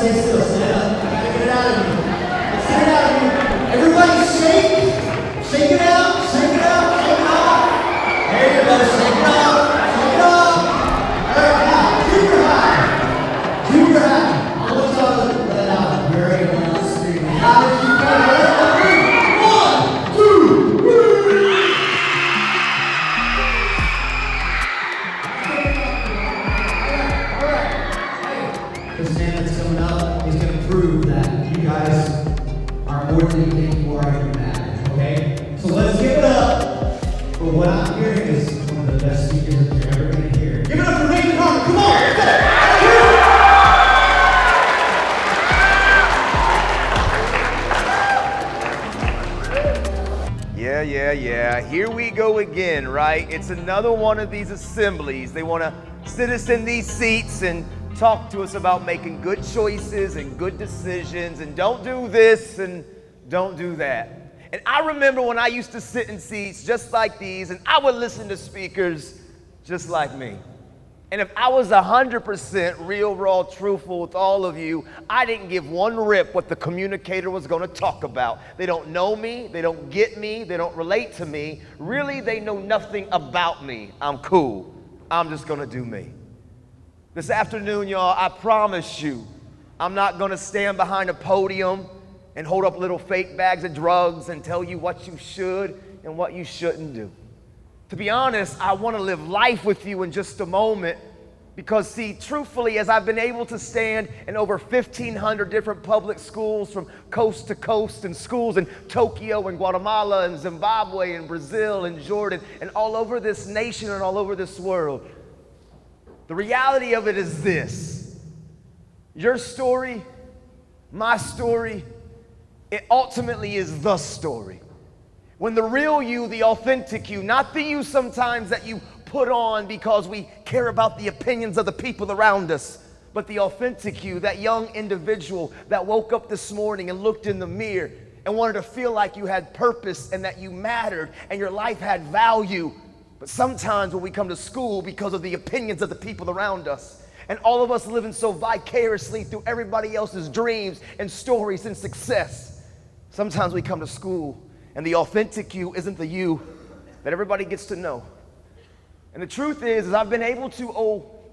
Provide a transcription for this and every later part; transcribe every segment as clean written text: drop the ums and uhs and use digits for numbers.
stay still, stand up. I gotta get it out of you. Let's get it out of you. Everybody shake. Shake it out, shake it out, shake it off. There you go, shake it off, shake it off. All right, now, junior high. Junior high. I want y'all to let it out. You're ready to go. How did you go? 1, 2, 3. All right. Hey, this man that's coming up is going to prove that you guys are more than you think you are in that. Okay? So let's give it up for what I'm hearing is one of the best speakers that you're ever going to hear. Give it up for Harmon. Come on. Let's go. Yeah. Here we go again, right? It's another one of these assemblies. They want to sit us in these seats and talk to us about making good choices and good decisions and don't do this and don't do that. And I remember when I used to sit in seats just like these and I would listen to speakers just like me. And if I was 100% real, raw, truthful with all of you, I didn't give one rip what the communicator was going to talk about. They don't know me, they don't get me, they don't relate to me. Really, they know nothing about me. I'm cool. I'm just going to do me. This afternoon, y'all, I promise you, I'm not going to stand behind a podium and hold up little fake bags of drugs and tell you what you should and what you shouldn't do. To be honest, I want to live life with you in just a moment because, see, truthfully, as I've been able to stand in over 1,500 different public schools from coast to coast and schools in Tokyo and Guatemala and Zimbabwe and Brazil and Jordan and all over this nation and all over this world, the reality of it is this. Your story, my story, it ultimately is the story. When the real you, the authentic you, not the you sometimes that you put on because we care about the opinions of the people around us, but the authentic you, that young individual that woke up this morning and looked in the mirror and wanted to feel like you had purpose and that you mattered and your life had value. But sometimes when we come to school because of the opinions of the people around us, and all of us living so vicariously through everybody else's dreams and stories and success, sometimes we come to school and the authentic you isn't the you that everybody gets to know. And the truth is I've been able to,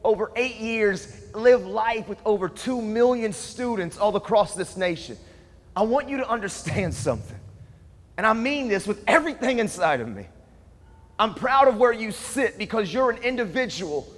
over 8 years, live life with over 2 million students all across this nation. I want you to understand something. And I mean this with everything inside of me. I'm proud of where you sit because you're an individual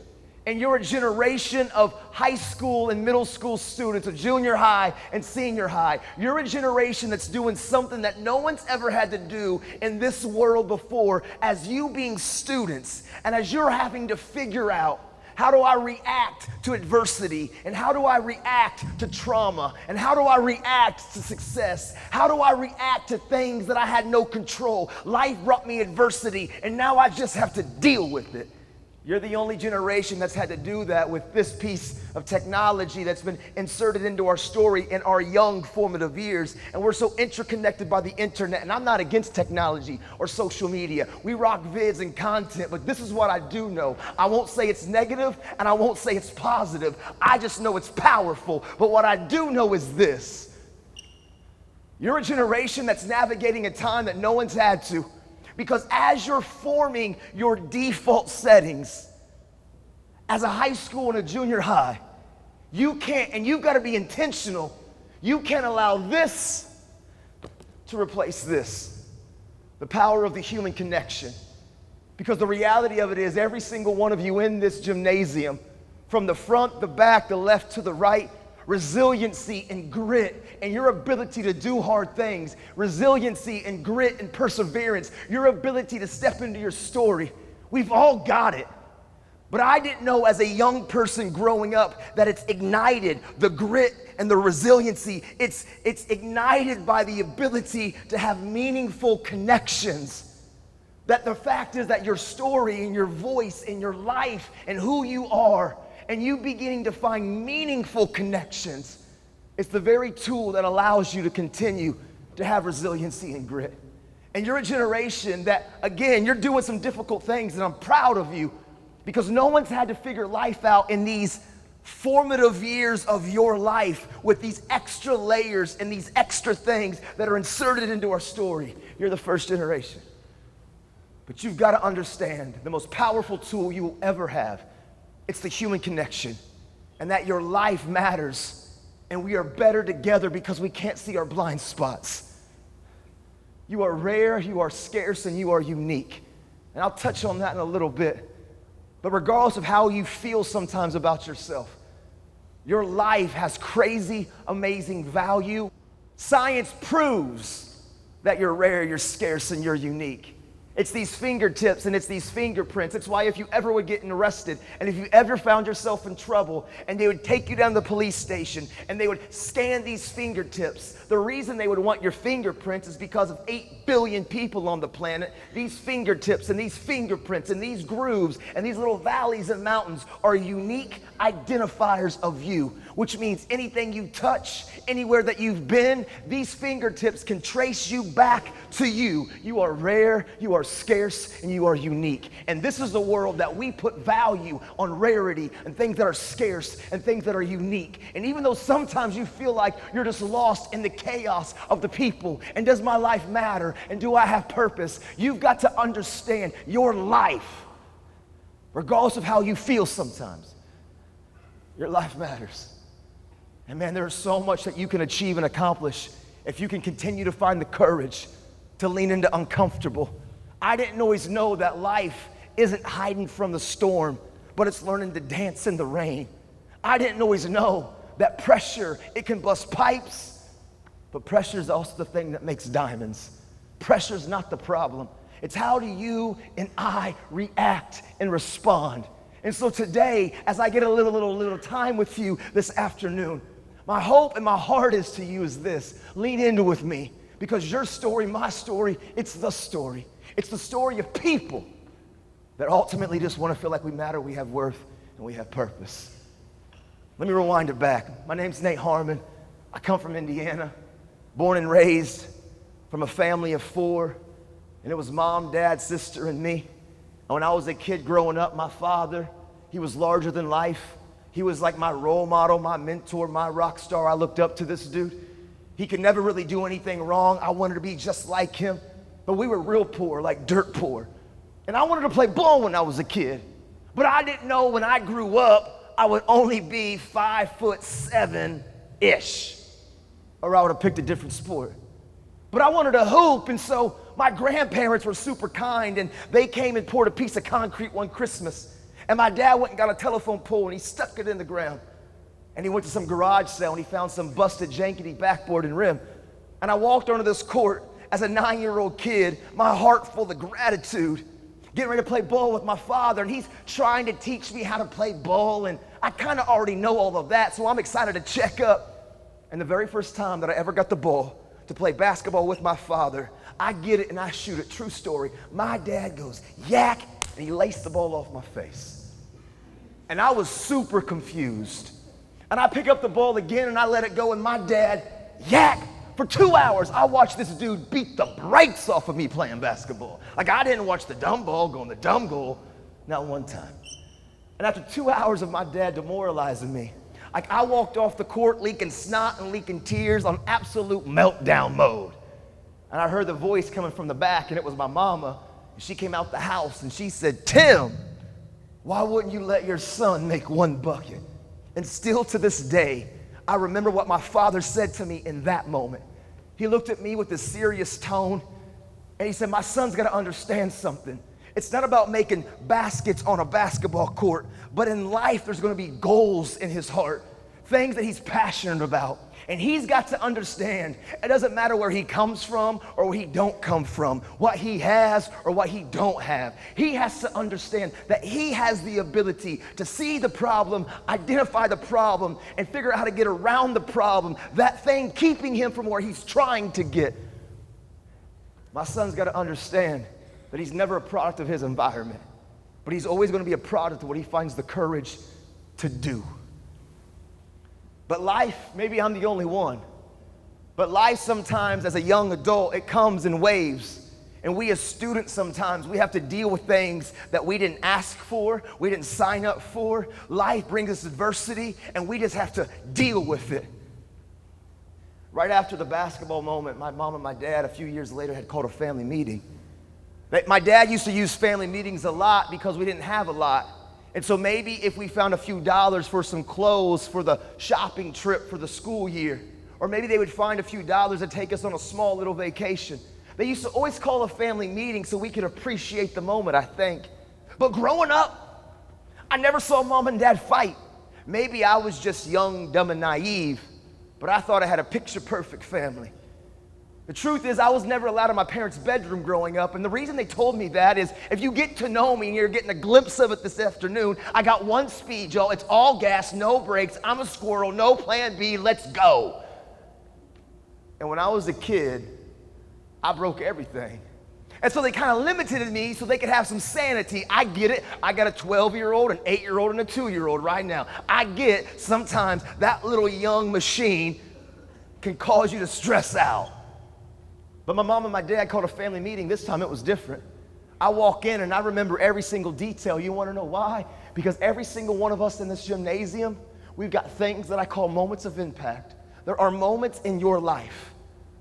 and you're a generation of high school and middle school students, of junior high and senior high. You're a generation that's doing something that no one's ever had to do in this world before, as you being students and as you're having to figure out, how do I react to adversity? And how do I react to trauma? And how do I react to success? How do I react to things that I had no control? Life brought me adversity and now I just have to deal with it. You're the only generation that's had to do that with this piece of technology that's been inserted into our story in our young formative years. And we're so interconnected by the internet. And I'm not against technology or social media. We rock vids and content, but this is what I do know. I won't say it's negative and I won't say it's positive. I just know it's powerful. But what I do know is this. You're a generation that's navigating a time that no one's had to. Because as you're forming your default settings, as a high school and a junior high, you can't, and you've got to be intentional, you can't allow this to replace this. The power of the human connection. Because the reality of it is every single one of you in this gymnasium, from the front, the back, the left to the right, resiliency and grit and your ability to do hard things, resiliency and grit and perseverance, your ability to step into your story. We've all got it. But I didn't know as a young person growing up that it's ignited, the grit and the resiliency. It's ignited by the ability to have meaningful connections. That the fact is that your story and your voice and your life and who you are and you beginning to find meaningful connections, it's the very tool that allows you to continue to have resiliency and grit. And you're a generation that, again, you're doing some difficult things, and I'm proud of you because no one's had to figure life out in these formative years of your life with these extra layers and these extra things that are inserted into our story. You're the first generation. But you've got to understand the most powerful tool you will ever have. It's the human connection, and that your life matters, and we are better together because we can't see our blind spots. You are rare, you are scarce, and you are unique. And I'll touch on that in a little bit. But regardless of how you feel sometimes about yourself, your life has crazy, amazing value. Science proves that you're rare, you're scarce, and you're unique. It's these fingertips and it's these fingerprints. It's why if you ever would get arrested and if you ever found yourself in trouble and they would take you down to the police station and they would scan these fingertips, the reason they would want your fingerprints is because of 8 billion people on the planet. These fingertips and these fingerprints and these grooves and these little valleys and mountains are unique identifiers of you, which means anything you touch, anywhere that you've been, these fingertips can trace you back to you. You are rare, you are scarce, and you are unique. And this is the world that we put value on rarity and things that are scarce and things that are unique. And even though sometimes you feel like you're just lost in the chaos of the people, and does my life matter, and do I have purpose, you've got to understand your life, regardless of how you feel sometimes, your life matters. And man, there is so much that you can achieve and accomplish if you can continue to find the courage to lean into uncomfortable. I didn't always know that life isn't hiding from the storm, but it's learning to dance in the rain. I didn't always know that pressure, it can bust pipes, but pressure is also the thing that makes diamonds. Pressure is not the problem. It's how do you and I react and respond. And so today, as I get a little time with you this afternoon, my hope and my heart is to you is this: lean into with me, because your story, my story, it's the story. It's the story of people that ultimately just want to feel like we matter, we have worth, and we have purpose. Let me rewind it back. My name's Nate Harmon. I come from Indiana, born and raised from a family of 4, and it was mom, dad, sister, and me. And when I was a kid growing up, my father, he was larger than life. He was like my role model, my mentor, my rock star. I looked up to this dude. He could never really do anything wrong. I wanted to be just like him. But we were real poor, like dirt poor. And I wanted to play ball when I was a kid. But I didn't know when I grew up, I would only be 5'7"-ish. Or I would have picked a different sport. But I wanted to hoop, and so my grandparents were super kind, and they came and poured a piece of concrete one Christmas. And my dad went and got a telephone pole, and he stuck it in the ground. And he went to some garage sale, and he found some busted, jankety backboard and rim. And I walked onto this court as a 9-year-old kid, my heart full of gratitude, getting ready to play ball with my father, and he's trying to teach me how to play ball, and I kind of already know all of that, so I'm excited to check up. And the very first time that I ever got the ball to play basketball with my father, I get it and I shoot it. True story. My dad goes, yak, and he laced the ball off my face. And I was super confused. And I pick up the ball again and I let it go, and my dad, yak. For 2 hours, I watched this dude beat the brakes off of me playing basketball. Like, I didn't watch the dumb ball go in the dumb goal, not one time. And after 2 hours of my dad demoralizing me, like, I walked off the court leaking snot and leaking tears on absolute meltdown mode. And I heard the voice coming from the back, and it was my mama. And she came out the house and she said, Tim, why wouldn't you let your son make one bucket? And still to this day, I remember what my father said to me in that moment. He looked at me with this serious tone, and he said, my son's got to understand something. It's not about making baskets on a basketball court, but in life there's going to be goals in his heart, things that he's passionate about. And he's got to understand it doesn't matter where he comes from or where he don't come from, what he has or what he don't have. He has to understand that he has the ability to see the problem, identify the problem, and figure out how to get around the problem, that thing keeping him from where he's trying to get. My son's got to understand that he's never a product of his environment, but he's always going to be a product of what he finds the courage to do. But life, maybe I'm the only one, but life sometimes as a young adult, it comes in waves. And we as students sometimes, we have to deal with things that we didn't ask for, we didn't sign up for. Life brings us adversity, and we just have to deal with it. Right after the basketball moment, my mom and my dad, a few years later, had called a family meeting. My dad used to use family meetings a lot because we didn't have a lot. And so maybe if we found a few dollars for some clothes for the shopping trip for the school year, or maybe they would find a few dollars to take us on a small little vacation. They used to always call a family meeting so we could appreciate the moment, I think. But growing up, I never saw mom and dad fight. Maybe I was just young, dumb, and naive, but I thought I had a picture-perfect family. The truth is, I was never allowed in my parents' bedroom growing up, and the reason they told me that is, if you get to know me and you're getting a glimpse of it this afternoon, I got one speed, y'all. It's all gas, no brakes. I'm a squirrel, no plan B, let's go. And when I was a kid, I broke everything. And so they kind of limited me so they could have some sanity. I get it. I got a 12-year-old, an 8-year-old, and a 2-year-old right now. I get sometimes that little young machine can cause you to stress out. But my mom and my dad called a family meeting. This time it was different. I walk in and I remember every single detail. You want to know why? Because every single one of us in this gymnasium, we've got things that I call moments of impact. There are moments in your life.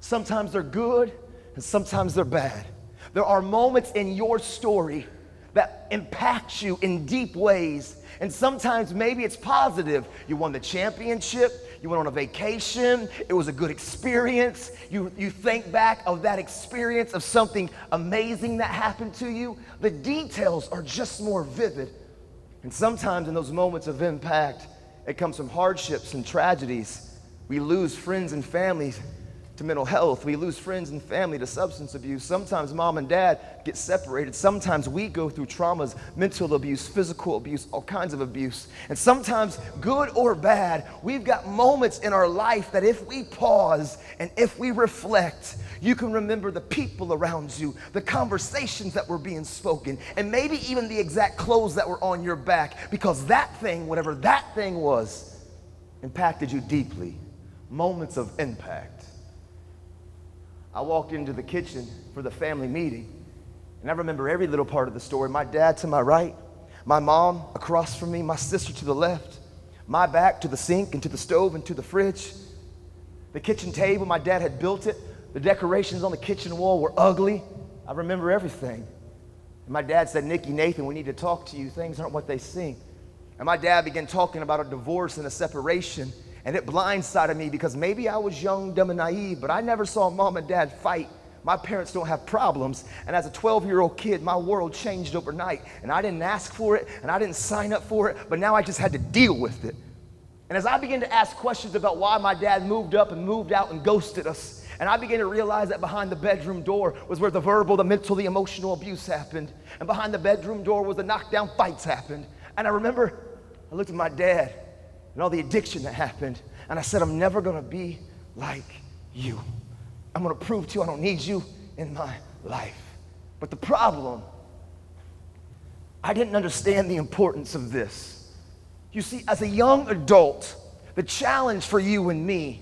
Sometimes they're good and sometimes they're bad. There are moments in your story that impact you in deep ways. And sometimes maybe it's positive. You won the championship, you went on a vacation, it was a good experience. You think back of that experience of something amazing that happened to you. The details are just more vivid. And sometimes in those moments of impact, it comes from hardships and tragedies. We lose friends and families to mental health. We lose friends and family to substance abuse. Sometimes mom and dad get separated. Sometimes we go through traumas, mental abuse, physical abuse, all kinds of abuse. And sometimes, good or bad, we've got moments in our life that if we pause and if we reflect, you can remember the people around you, the conversations that were being spoken, and maybe even the exact clothes that were on your back, because that thing, whatever that thing was, impacted you deeply. Moments of impact. I walked into the kitchen for the family meeting, and I remember every little part of the story. My dad to my right, my mom across from me, my sister to the left, my back to the sink and to the stove and to the fridge. The kitchen table, my dad had built it. The decorations on the kitchen wall were ugly. I remember everything. And my dad said, "Nikki, Nathan, we need to talk to you. Things aren't what they seem." And my dad began talking about a divorce and a separation. And it blindsided me because maybe I was young, dumb, and naive, but I never saw mom and dad fight. My parents don't have problems. And as a 12-year-old kid, my world changed overnight. And I didn't ask for it, and I didn't sign up for it, but now I just had to deal with it. And as I began to ask questions about why my dad moved up and moved out and ghosted us, and I began to realize that behind the bedroom door was where the verbal, the mental, the emotional abuse happened. And behind the bedroom door was the knockdown fights happened. And I remember I looked at my dad and all the addiction that happened. And I said, "I'm never gonna be like you. I'm gonna prove to you I don't need you in my life." But the problem, I didn't understand the importance of this. You see, as a young adult, the challenge for you and me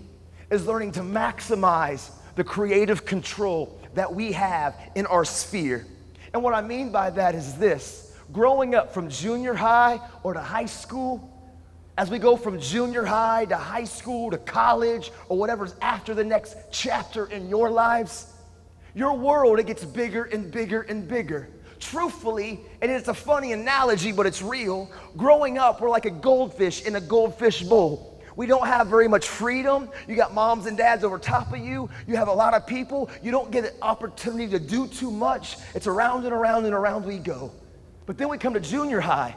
is learning to maximize the creative control that we have in our sphere. And what I mean by that is this: growing up from junior high or to high school, as we go from junior high to high school to college or whatever's after the next chapter in your lives, your world, it gets bigger and bigger and bigger. Truthfully, and it's a funny analogy, but it's real, growing up, we're like a goldfish in a goldfish bowl. We don't have very much freedom. You got moms and dads over top of you. You have a lot of people. You don't get an opportunity to do too much. It's around and around and around we go. But then we come to junior high.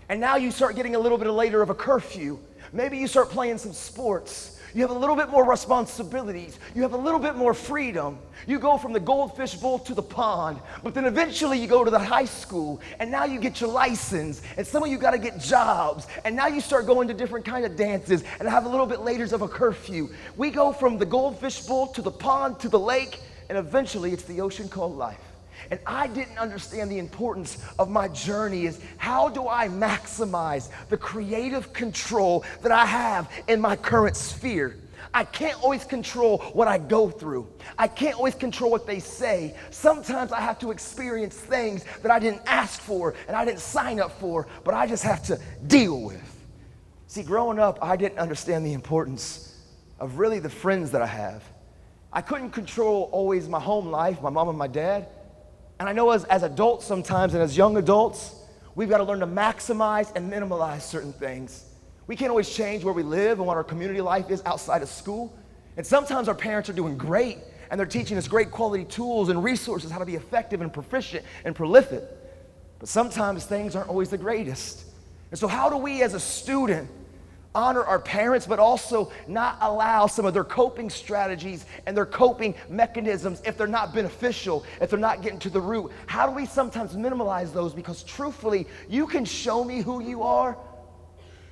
And now you start getting a little bit later of a curfew. Maybe you start playing some sports. You have a little bit more responsibilities. You have a little bit more freedom. You go from the goldfish bowl to the pond, but then eventually you go to the high school, and now you get your license, and some of you got to get jobs, and now you start going to different kind of dances and have a little bit later of a curfew. We go from the goldfish bowl to the pond to the lake, and eventually it's the ocean called life. And I didn't understand the importance of my journey is how do I maximize the creative control that I have in my current sphere? I can't always control what I go through. I can't always control what they say. Sometimes I have to experience things that I didn't ask for and I didn't sign up for, but I just have to deal with. See, growing up, I didn't understand the importance of really the friends that I have. I couldn't control always my home life, my mom and my dad. And I know as adults sometimes and as young adults, we've got to learn to maximize and minimize certain things. We can't always change where we live and what our community life is outside of school. And sometimes our parents are doing great and they're teaching us great quality tools and resources how to be effective and proficient and prolific. But sometimes things aren't always the greatest. And so how do we as a student honor our parents, but also not allow some of their coping strategies and their coping mechanisms, if they're not beneficial, if they're not getting to the root? How do we sometimes minimize those? Because truthfully, you can show me who you are,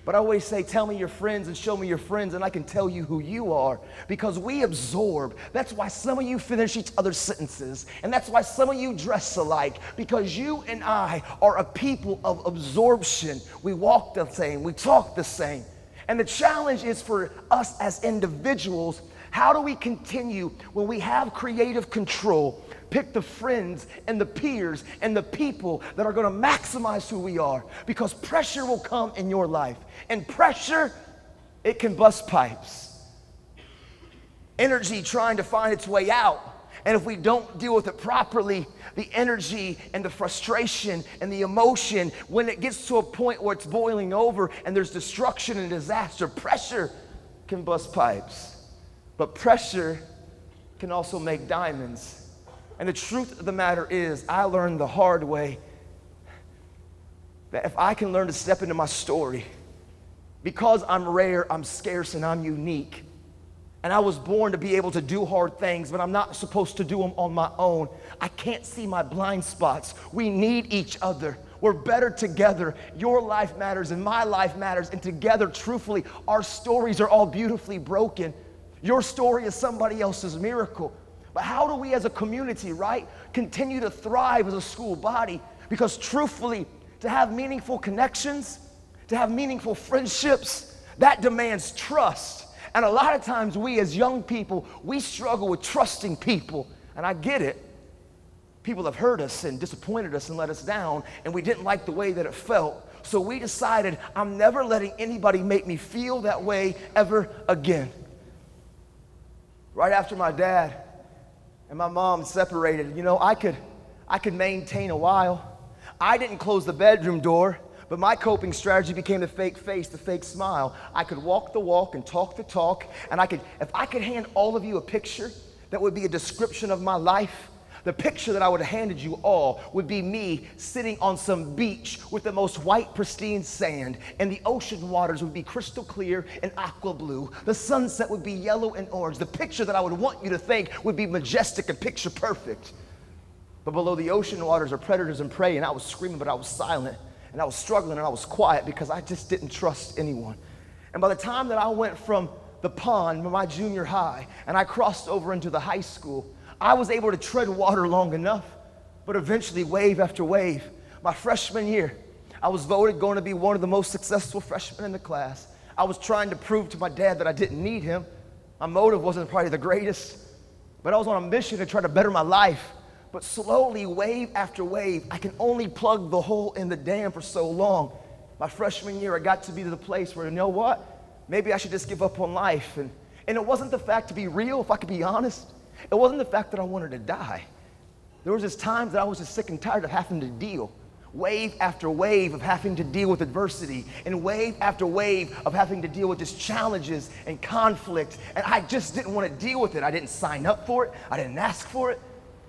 but I always say, tell me your friends and show me your friends, and I can tell you who you are. Because we absorb. That's why some of you finish each other's sentences, and that's why some of you dress alike, because you and I are a people of absorption. We walk the same, we talk the same. And the challenge is for us as individuals, how do we continue when we have creative control, pick the friends and the peers and the people that are gonna maximize who we are? Because pressure will come in your life. And pressure, it can bust pipes. Energy trying to find its way out. And if we don't deal with it properly, the energy and the frustration and the emotion, when it gets to a point where it's boiling over and there's destruction and disaster, pressure can bust pipes. But pressure can also make diamonds. And the truth of the matter is, I learned the hard way that if I can learn to step into my story, because I'm rare, I'm scarce, and I'm unique, and I was born to be able to do hard things, but I'm not supposed to do them on my own. I can't see my blind spots. We need each other. We're better together. Your life matters and my life matters. And together, truthfully, our stories are all beautifully broken. Your story is somebody else's miracle. But how do we as a community, right, continue to thrive as a school body? Because truthfully, to have meaningful connections, to have meaningful friendships, that demands trust. And a lot of times we as young people, we struggle with trusting people. And I get it. People have hurt us and disappointed us and let us down, and we didn't like the way that it felt. So we decided, I'm never letting anybody make me feel that way ever again. Right after my dad and my mom separated, you know, I could maintain a while. I didn't close the bedroom door, but my coping strategy became the fake face, the fake smile. I could walk the walk and talk the talk, and if I could hand all of you a picture that would be a description of my life, the picture that I would have handed you all would be me sitting on some beach with the most white, pristine sand, and the ocean waters would be crystal clear and aqua blue. The sunset would be yellow and orange. The picture that I would want you to think would be majestic and picture perfect. But below the ocean waters are predators and prey, and I was screaming, but I was silent. And I was struggling and I was quiet because I just didn't trust anyone. And by the time that I went from the pond, my junior high, and I crossed over into the high school, I was able to tread water long enough, but eventually wave after wave. My freshman year, I was voted going to be one of the most successful freshmen in the class. I was trying to prove to my dad that I didn't need him. My motive wasn't probably the greatest, but I was on a mission to try to better my life. But slowly, wave after wave, I can only plug the hole in the dam for so long. My freshman year, I got to be to the place where, you know what? Maybe I should just give up on life. And it wasn't the fact, to be real, if I could be honest, it wasn't the fact that I wanted to die. There was just times that I was just sick and tired of having to deal. Wave after wave of having to deal with adversity, and wave after wave of having to deal with just challenges and conflict. And I just didn't want to deal with it. I didn't sign up for it. I didn't ask for it.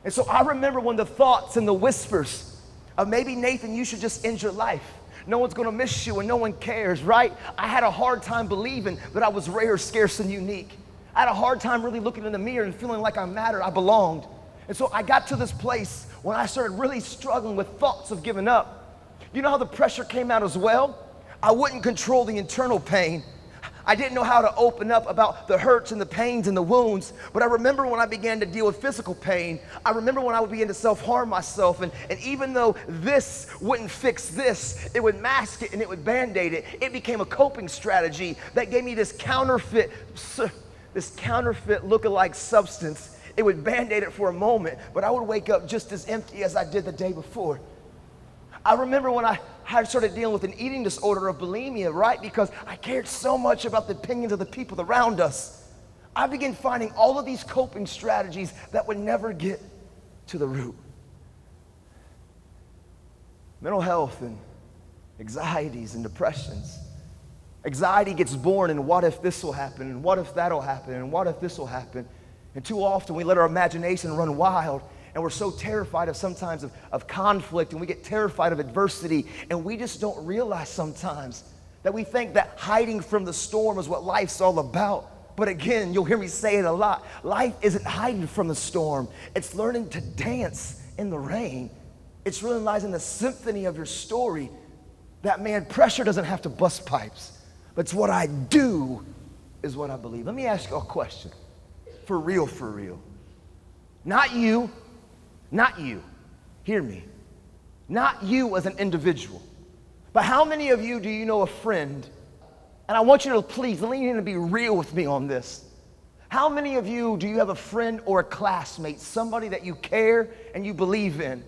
And so I remember when the thoughts and the whispers of maybe, Nathan, you should just end your life. No one's gonna miss you and no one cares, right? I had a hard time believing that I was rare, scarce, and unique. I had a hard time really looking in the mirror and feeling like I mattered, I belonged. And so I got to this place when I started really struggling with thoughts of giving up. You know how the pressure came out as well? I wouldn't control the internal pain. I didn't know how to open up about the hurts and the pains and the wounds, but I remember when I began to deal with physical pain. I remember when I would begin to self-harm myself, and even though this wouldn't fix this, it would mask it and it would band-aid it. It became a coping strategy that gave me this counterfeit this counterfeit lookalike substance. It would band-aid it for a moment, but I would wake up just as empty as I did the day before. I remember when I had started dealing with an eating disorder of bulimia, right? Because I cared so much about the opinions of the people around us. I began finding all of these coping strategies that would never get to the root. Mental health and anxieties and depressions. Anxiety gets born in what if this will happen, and what if that'll happen, and what if this will happen. And too often we let our imagination run wild, and we're so terrified of sometimes of conflict, and we get terrified of adversity, and we just don't realize sometimes that we think that hiding from the storm is what life's all about. But again, you'll hear me say it a lot. Life isn't hiding from the storm. It's learning to dance in the rain. It's realizing the symphony of your story that, man, pressure doesn't have to bust pipes. But it's what I do is what I believe. Let me ask you a question. For real, for real. Not you. Hear me. Not you as an individual. But how many of you do you know a friend? And I want you to please lean in and be real with me on this. How many of you do you have a friend or a classmate, somebody that you care and you believe in,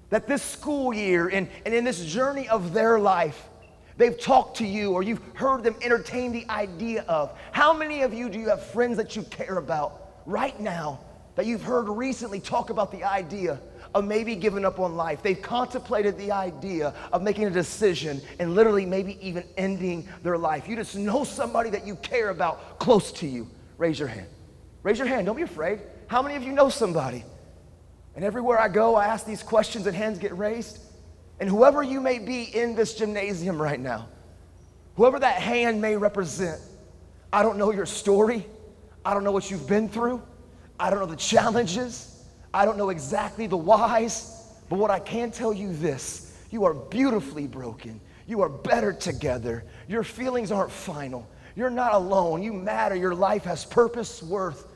that this school year and in this journey of their life, they've talked to you or you've heard them entertain the idea of? How many of you do you have friends that you care about right now that you've heard recently talk about the idea of maybe giving up on life? They've contemplated the idea of making a decision and literally maybe even ending their life. You just know somebody that you care about close to you. Raise your hand. Raise your hand. Don't be afraid. How many of you know somebody? And everywhere I go, I ask these questions and hands get raised. And whoever you may be in this gymnasium right now, whoever that hand may represent, I don't know your story. I don't know what you've been through. I don't know the challenges. I don't know exactly the whys. But what I can tell you this, you are beautifully broken. You are better together. Your feelings aren't final. You're not alone. You matter. Your life has purpose, worth.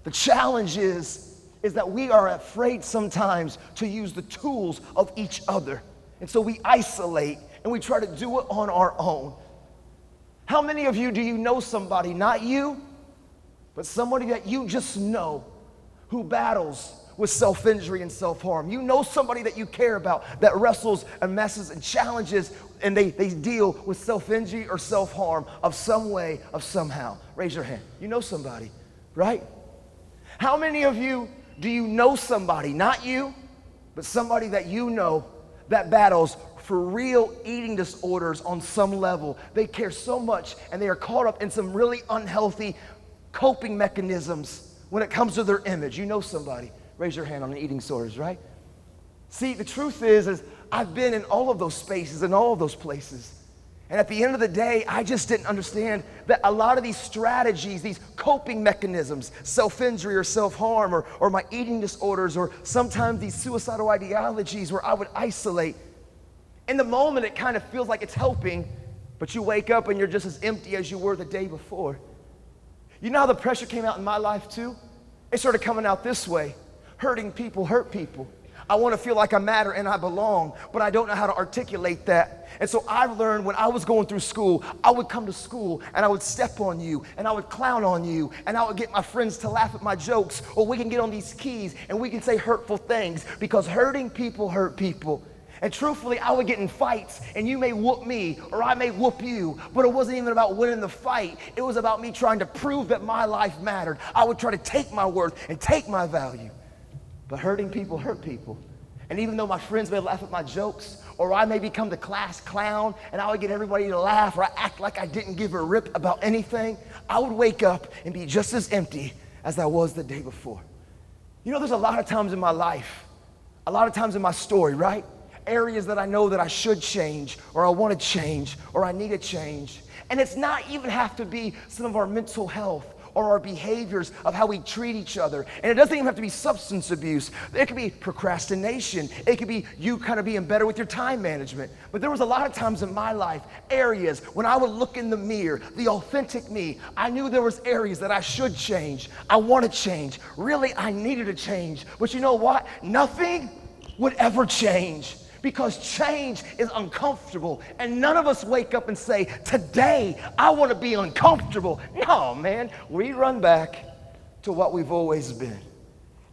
The challenge is that we are afraid sometimes to use the tools of each other. And so we isolate and we try to do it on our own. How many of you do you know somebody, not you, but somebody that you just know who battles with self-injury and self-harm? You know somebody that you care about that wrestles and messes and challenges, and they deal with self-injury or self-harm of some way, of somehow. Raise your hand. You know somebody, right? How many of you do you know somebody, not you, but somebody that you know that battles for real eating disorders on some level? They care so much and they are caught up in some really unhealthy coping mechanisms when it comes to their image. You know somebody. Raise your hand on the eating disorders, right? See, the truth is I've been in all of those spaces and all of those places. And at the end of the day, I just didn't understand that a lot of these strategies, these coping mechanisms, self-injury or self-harm or my eating disorders or sometimes these suicidal ideologies where I would isolate. In the moment, it kind of feels like it's helping, but you wake up and you're just as empty as you were the day before. You know how the pressure came out in my life too? It started coming out this way. Hurting people hurt people. I want to feel like I matter and I belong, but I don't know how to articulate that. And so I've learned when I was going through school, I would come to school and I would step on you and I would clown on you and I would get my friends to laugh at my jokes, or we can get on these keys and we can say hurtful things because hurting people hurt people. And truthfully, I would get in fights and you may whoop me or I may whoop you, but it wasn't even about winning the fight. It was about me trying to prove that my life mattered. I would try to take my worth and take my value. But hurting people hurt people. And even though my friends may laugh at my jokes, or I may become the class clown and I would get everybody to laugh, or I act like I didn't give a rip about anything, I would wake up and be just as empty as I was the day before. You know, there's a lot of times in my life, a lot of times in my story, right? Areas that I know that I should change, or I want to change, or I need to change. And it's not even have to be some of our mental health or our behaviors of how we treat each other. And it doesn't even have to be substance abuse. It could be procrastination. It could be you kind of being better with your time management. But there was a lot of times in my life, areas when I would look in the mirror, the authentic me, I knew there was areas that I should change. I want to change. Really, I needed to change. But you know what? Nothing would ever change because change is uncomfortable. And none of us wake up and say, today I want to be uncomfortable. No, man, we run back to what we've always been.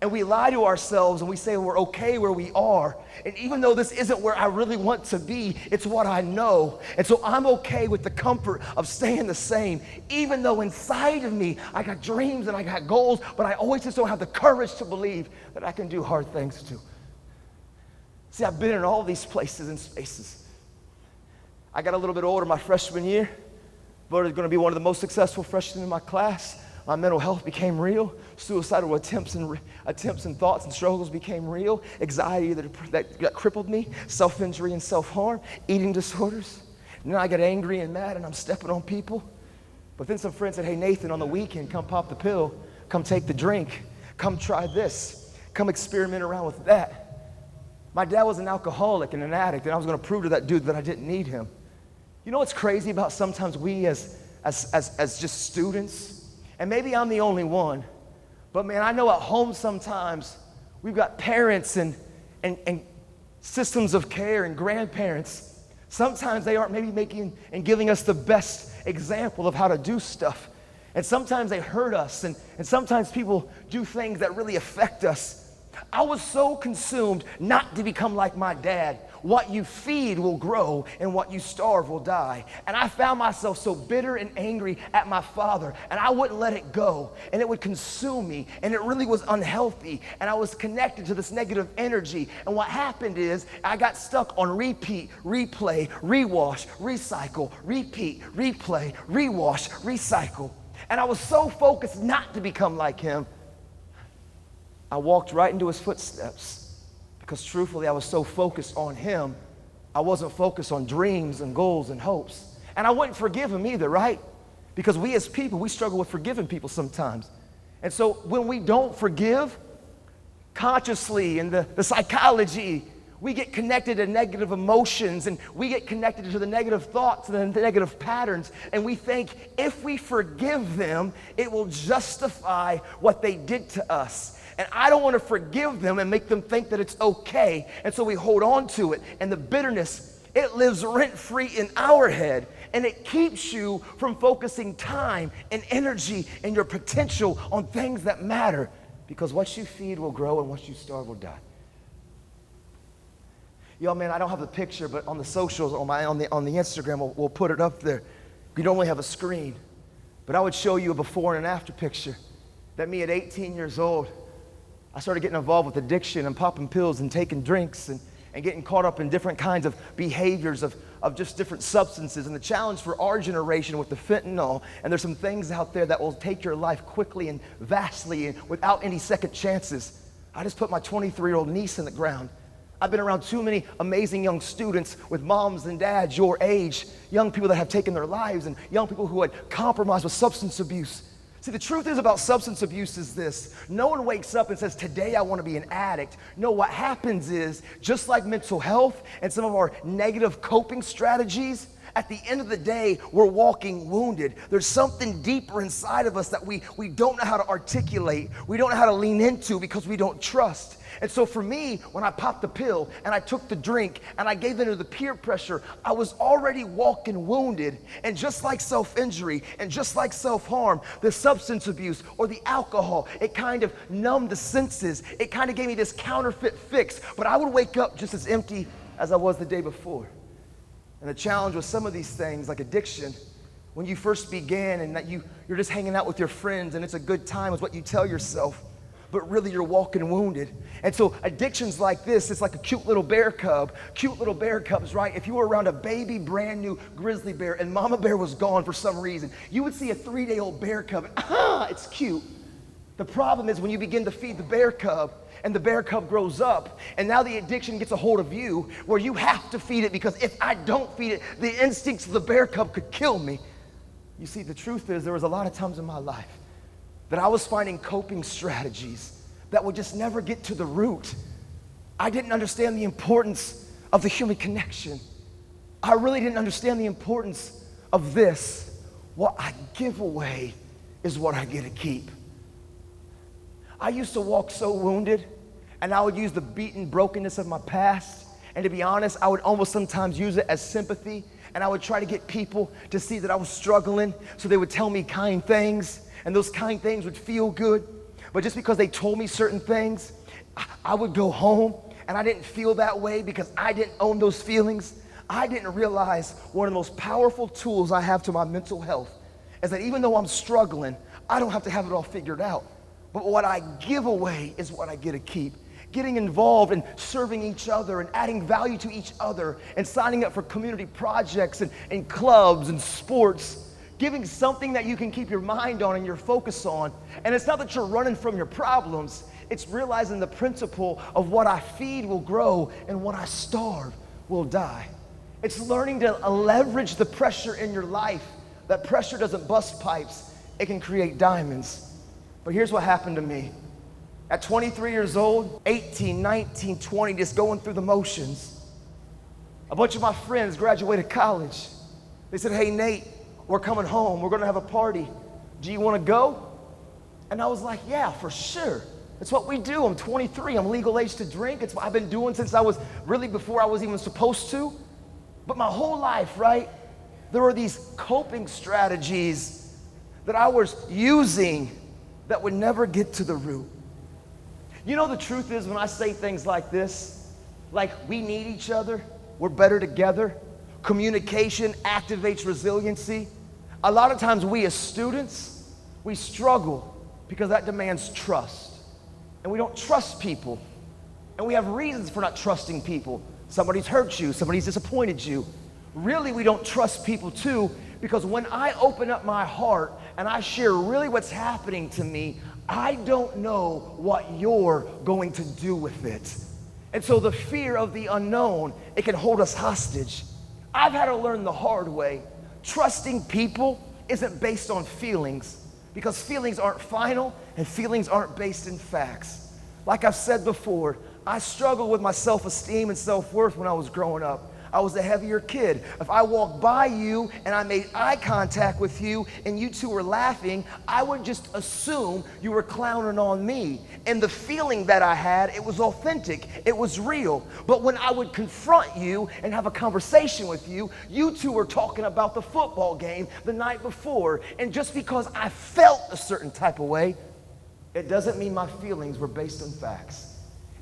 And we lie to ourselves and we say we're okay where we are. And even though this isn't where I really want to be, it's what I know. And so I'm okay with the comfort of staying the same, even though inside of me I got dreams and I got goals, but I always just don't have the courage to believe that I can do hard things too. See, I've been in all these places and spaces. I got a little bit older my freshman year, voted going to be one of the most successful freshmen in my class. My mental health became real. Suicidal attempts and thoughts and struggles became real. Anxiety that crippled me. Self-injury and self-harm. Eating disorders. And then I got angry and mad and I'm stepping on people. But then some friends said, hey, Nathan, on the weekend, come pop the pill. Come take the drink. Come try this. Come experiment around with that. My dad was an alcoholic and an addict, and I was going to prove to that dude that I didn't need him. You know what's crazy about sometimes we as just students? And maybe I'm the only one, but man, I know at home sometimes we've got parents and systems of care and grandparents. Sometimes they aren't maybe making and giving us the best example of how to do stuff. And sometimes they hurt us, and sometimes people do things that really affect us. I was so consumed not to become like my dad. What you feed will grow and what you starve will die. And I found myself so bitter and angry at my father, and I wouldn't let it go, and it would consume me, and it really was unhealthy, and I was connected to this negative energy. And what happened is I got stuck on repeat, replay, rewash, recycle, repeat, replay, rewash, recycle. And I was so focused not to become like him, I walked right into his footsteps. Because truthfully, I was so focused on him, I wasn't focused on dreams and goals and hopes. And I wouldn't forgive him either, right? Because we as people, we struggle with forgiving people sometimes. And so when we don't forgive, consciously in the psychology, we get connected to negative emotions, and we get connected to the negative thoughts and the negative patterns, and we think if we forgive them, it will justify what they did to us. And I don't want to forgive them and make them think that it's okay. And so we hold on to it. And the bitterness, it lives rent-free in our head. And it keeps you from focusing time and energy and your potential on things that matter. Because what you feed will grow and what you starve will die. Yo, man, I don't have the picture, but on the socials, on the Instagram, we'll put it up there. We don't only have a screen. But I would show you a before and an after picture. That me at 18 years old, I started getting involved with addiction and popping pills and taking drinks and getting caught up in different kinds of behaviors of just different substances. And the challenge for our generation with the fentanyl, and there's some things out there that will take your life quickly and vastly and without any second chances. I just put my 23-year-old niece in the ground. I've been around too many amazing young students with moms and dads your age, young people that have taken their lives and young people who had compromised with substance abuse. See, the truth is about substance abuse is this. No one wakes up and says, today I want to be an addict. No, what happens is, just like mental health and some of our negative coping strategies, at the end of the day, we're walking wounded. There's something deeper inside of us that we don't know how to articulate. We don't know how to lean into because we don't trust. And so for me, when I popped the pill and I took the drink and I gave into the peer pressure, I was already walking wounded. And just like self-injury and just like self-harm, the substance abuse or the alcohol, it kind of numbed the senses. It kind of gave me this counterfeit fix. But I would wake up just as empty as I was the day before. And the challenge with some of these things, like addiction, when you first began and that you're just hanging out with your friends and it's a good time is what you tell yourself, but really you're walking wounded. And so addictions like this, it's like a cute little bear cub. Cute little bear cubs, right? If you were around a baby, brand new grizzly bear and mama bear was gone for some reason, you would see a 3-day-old bear cub and, it's cute. The problem is when you begin to feed the bear cub, and the bear cub grows up, and now the addiction gets a hold of you where you have to feed it because if I don't feed it, the instincts of the bear cub could kill me. You see, the truth is there was a lot of times in my life that I was finding coping strategies that would just never get to the root. I didn't understand the importance of the human connection. I really didn't understand the importance of this. What I give away is what I get to keep. I used to walk so wounded, and I would use the beaten brokenness of my past And to be honest, I would almost sometimes use it as sympathy, and I would try to get people to see that I was struggling, so they would tell me kind things, and those kind things would feel good. But just because they told me certain things, I would go home, and I didn't feel that way because I didn't own those feelings. I didn't realize one of the most powerful tools I have to my mental health is that even though I'm struggling, I don't have to have it all figured out. But what I give away is what I get to keep. Getting involved and serving each other and adding value to each other and signing up for community projects and clubs and sports, giving something that you can keep your mind on and your focus on. And it's not that you're running from your problems, it's realizing the principle of what I feed will grow and what I starve will die. It's learning to leverage the pressure in your life. That pressure doesn't bust pipes, it can create diamonds. But here's what happened to me. At 23 years old, 18, 19, 20, just going through the motions. A bunch of my friends graduated college. They said, hey, Nate, we're coming home. We're gonna have a party. Do you wanna go? And I was like, yeah, for sure. It's what we do. I'm 23, I'm legal age to drink. It's what I've been doing since I was really before I was even supposed to. But my whole life, right, there were these coping strategies that I was using that would never get to the root. You know, the truth is when I say things like this, like we need each other, we're better together, communication activates resiliency. A lot of times we as students, we struggle because that demands trust. And we don't trust people. And we have reasons for not trusting people. Somebody's hurt you, somebody's disappointed you. Really, we don't trust people too, because when I open up my heart and I share really what's happening to me, I don't know what you're going to do with it. And so the fear of the unknown, it can hold us hostage. I've had to learn the hard way. Trusting people isn't based on feelings, because feelings aren't final and feelings aren't based in facts. Like I've said before, I struggled with my self-esteem and self-worth when I was growing up. I was a heavier kid. If I walked by you and I made eye contact with you and you two were laughing, I would just assume you were clowning on me. And the feeling that I had, it was authentic, it was real. But when I would confront you and have a conversation with you, you two were talking about the football game the night before. And just because I felt a certain type of way, it doesn't mean my feelings were based on facts.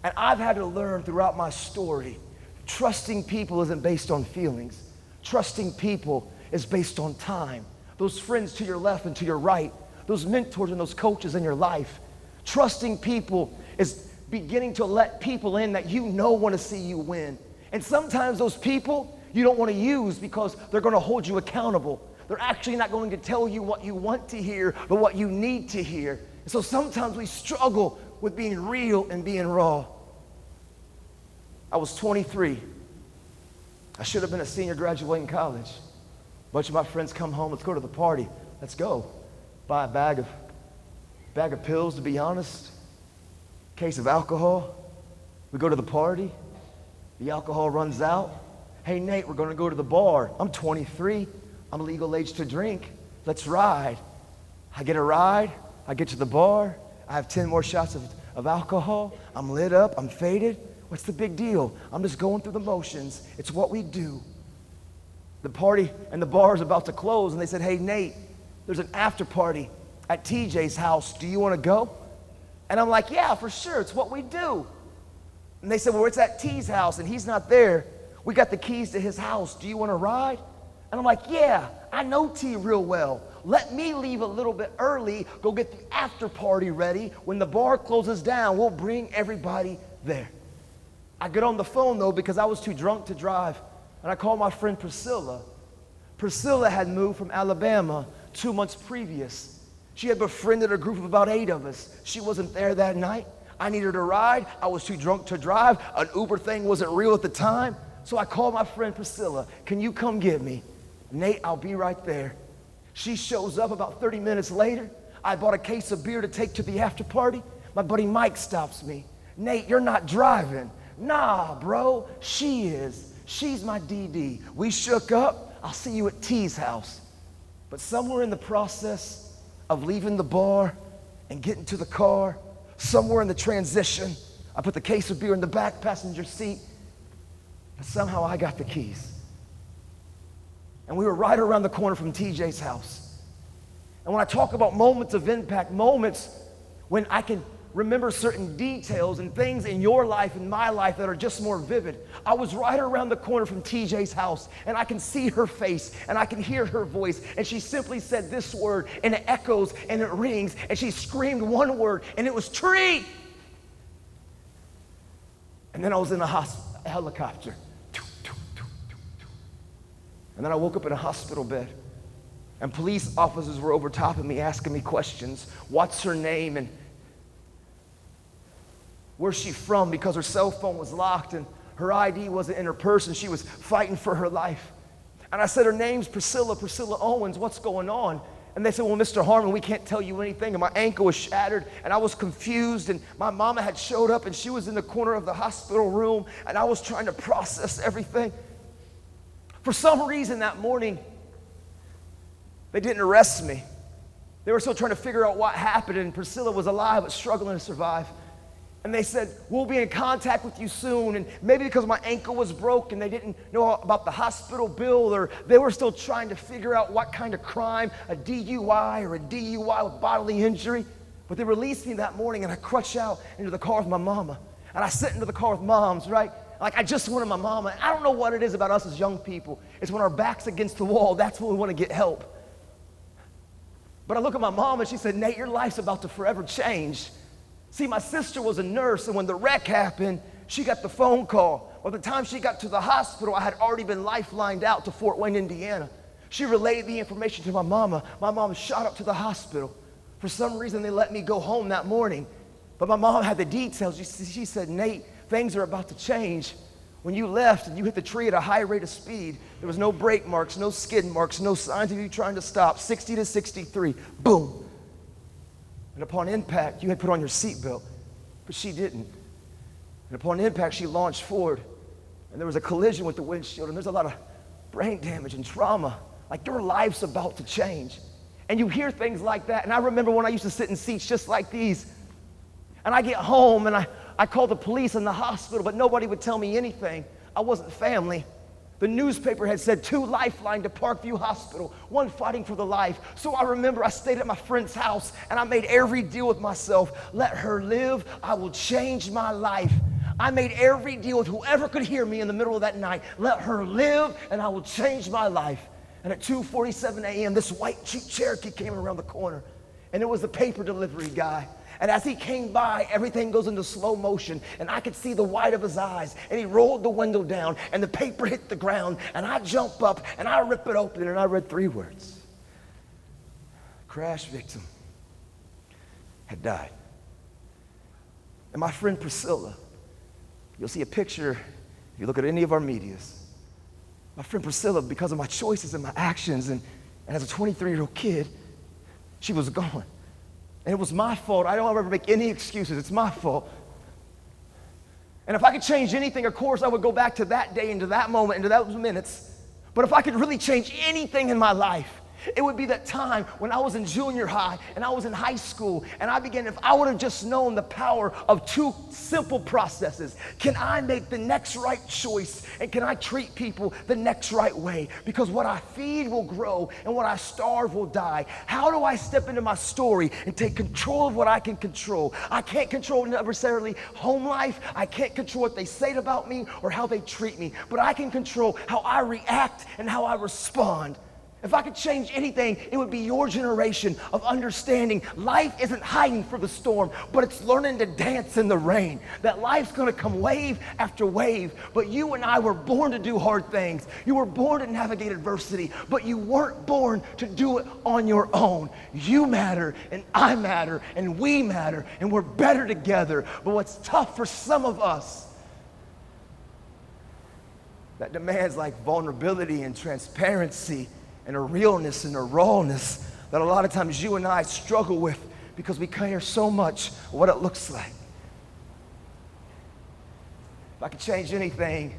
And I've had to learn throughout my story, trusting people isn't based on feelings. Trusting people is based on time. Those friends to your left and to your right, those mentors and those coaches in your life. Trusting people is beginning to let people in that you know want to see you win. And sometimes those people you don't want to use because they're going to hold you accountable. They're actually not going to tell you what you want to hear, but what you need to hear. And so sometimes we struggle with being real and being raw. I was 23. I should have been a senior graduating college. A bunch of my friends come home, let's go to the party. Let's go. Buy a bag of pills, to be honest. Case of alcohol. We go to the party. The alcohol runs out. Hey, Nate, we're going to go to the bar. I'm 23. I'm legal age to drink. Let's ride. I get a ride. I get to the bar. I have 10 more shots of alcohol. I'm lit up. I'm faded. What's the big deal? I'm just going through the motions. It's what we do. The party and the bar is about to close, and they said, hey, Nate, there's an after party at TJ's house. Do you want to go? And I'm like, yeah, for sure. It's what we do. And they said, well, it's at T's house, and he's not there. We got the keys to his house. Do you want to ride? And I'm like, yeah, I know T real well. Let me leave a little bit early, go get the after party ready. When the bar closes down, we'll bring everybody there. I get on the phone, though, because I was too drunk to drive, and I called my friend Priscilla. Priscilla had moved from Alabama 2 months previous. She had befriended a group of about 8 of us. She wasn't there that night. I needed a ride. I was too drunk to drive. An Uber thing wasn't real at the time. So I called my friend Priscilla. Can you come get me? Nate, I'll be right there. She shows up about 30 minutes later. I bought a case of beer to take to the after party. My buddy Mike stops me. Nate, you're not driving. Nah, bro, she is. She's my DD. We shook up. I'll see you at T's house. But somewhere in the process of leaving the bar and getting to the car, somewhere in the transition, I put the case of beer in the back passenger seat. But somehow I got the keys. And we were right around the corner from TJ's house. And when I talk about moments of impact, moments when I can remember certain details and things in your life and my life that are just more vivid. I was right around the corner from TJ's house, and I can see her face and I can hear her voice, and she simply said this word, and it echoes and it rings, and she screamed one word, and it was tree. And then I was in a helicopter. And then I woke up in a hospital bed, and police officers were over top of me asking me questions. What's her name, and where's she from? Because her cell phone was locked and her ID wasn't in her purse, and she was fighting for her life. And I said, her name's Priscilla Owens, what's going on? And they said, well, Mr. Harmon, we can't tell you anything. And my ankle was shattered, and I was confused, and my mama had showed up, and she was in the corner of the hospital room, and I was trying to process everything. For some reason that morning, they didn't arrest me. They were still trying to figure out what happened, and Priscilla was alive but struggling to survive. And they said, we'll be in contact with you soon. And maybe because my ankle was broken, they didn't know about the hospital bill, or they were still trying to figure out what kind of crime, a DUI or a DUI with bodily injury. But they released me that morning, and I crutched out into the car with my mama. And I sit into the car with moms, right? Like, I just wanted my mama. I don't know what it is about us as young people. It's when our back's against the wall, that's when we want to get help. But I look at my mom, and she said, Nate, your life's about to forever change. See, my sister was a nurse, and when the wreck happened, she got the phone call. By the time she got to the hospital, I had already been lifelined out to Fort Wayne, Indiana. She relayed the information to my mama. My mom shot up to the hospital. For some reason, they let me go home that morning. But my mom had the details. She said, Nate, things are about to change. When you left and you hit the tree at a high rate of speed, there was no brake marks, no skid marks, no signs of you trying to stop. 60 to 63, boom. And upon impact, you had put on your seatbelt, but she didn't. And upon impact, she launched forward, and there was a collision with the windshield, and there's a lot of brain damage and trauma. Like, your life's about to change. And you hear things like that, and I remember when I used to sit in seats just like these, and I get home, and I called the police in the hospital, but nobody would tell me anything. I wasn't family. The newspaper had said 2 lifeline to Parkview Hospital, 1 fighting for the life. So I remember I stayed at my friend's house, and I made every deal with myself. Let her live, I will change my life. I made every deal with whoever could hear me in the middle of that night. Let her live, and I will change my life. And at 2:47 a.m., this white Jeep Cherokee came around the corner, and it was the paper delivery guy. And as he came by, everything goes into slow motion, and I could see the white of his eyes, and he rolled the window down, and the paper hit the ground, and I jump up, and I rip it open, and I read 3 words. Crash victim had died. And my friend Priscilla, you'll see a picture if you look at any of our medias. My friend Priscilla, because of my choices and my actions, and as a 23-year-old kid, she was gone. And it was my fault. I don't ever make any excuses. It's my fault. And if I could change anything, of course, I would go back to that day, into that moment, into those minutes. But if I could really change anything in my life, it would be that time when I was in junior high and I was in high school, and if I would have just known the power of 2 simple processes. Can I make the next right choice, and can I treat people the next right way? Because what I feed will grow, and what I starve will die. How do I step into my story and take control of what I can control? I can't control necessarily home life. I can't control what they say about me or how they treat me, but I can control how I react and how I respond. If I could change anything, it would be your generation of understanding life isn't hiding for the storm, but it's learning to dance in the rain. That life's gonna come wave after wave, but you and I were born to do hard things. You were born to navigate adversity, but you weren't born to do it on your own. You matter, and I matter, and we matter, and we're better together. But what's tough for some of us, that demands like vulnerability and transparency, and a realness and a rawness that a lot of times you and I struggle with because we care so much what it looks like. If I could change anything,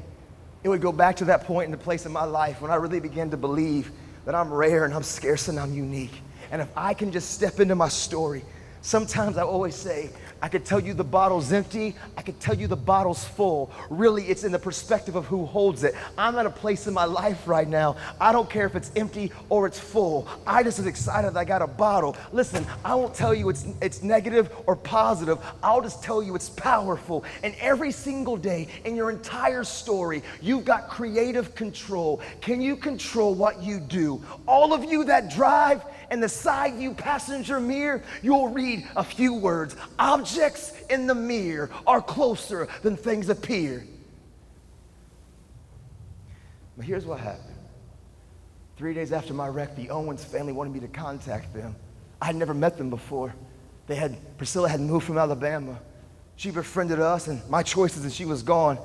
it would go back to that point in the place in my life when I really began to believe that I'm rare and I'm scarce and I'm unique. And if I can just step into my story, Sometimes I always say, I could tell you the bottle's empty, I could tell you the bottle's full. Really, it's in the perspective of who holds it. I'm at a place in my life right now, I don't care if it's empty or it's full. I just am excited that I got a bottle. Listen, I won't tell you it's negative or positive, I'll just tell you it's powerful. And every single day in your entire story, you've got creative control. Can you control what you do? All of you that drive, in the side view passenger mirror, you'll read a few words. Objects in the mirror are closer than things appear. But here's what happened. 3 days after my wreck, the Owens family wanted me to contact them. I had never met them before. Priscilla had moved from Alabama. She befriended us and my choices and she was gone.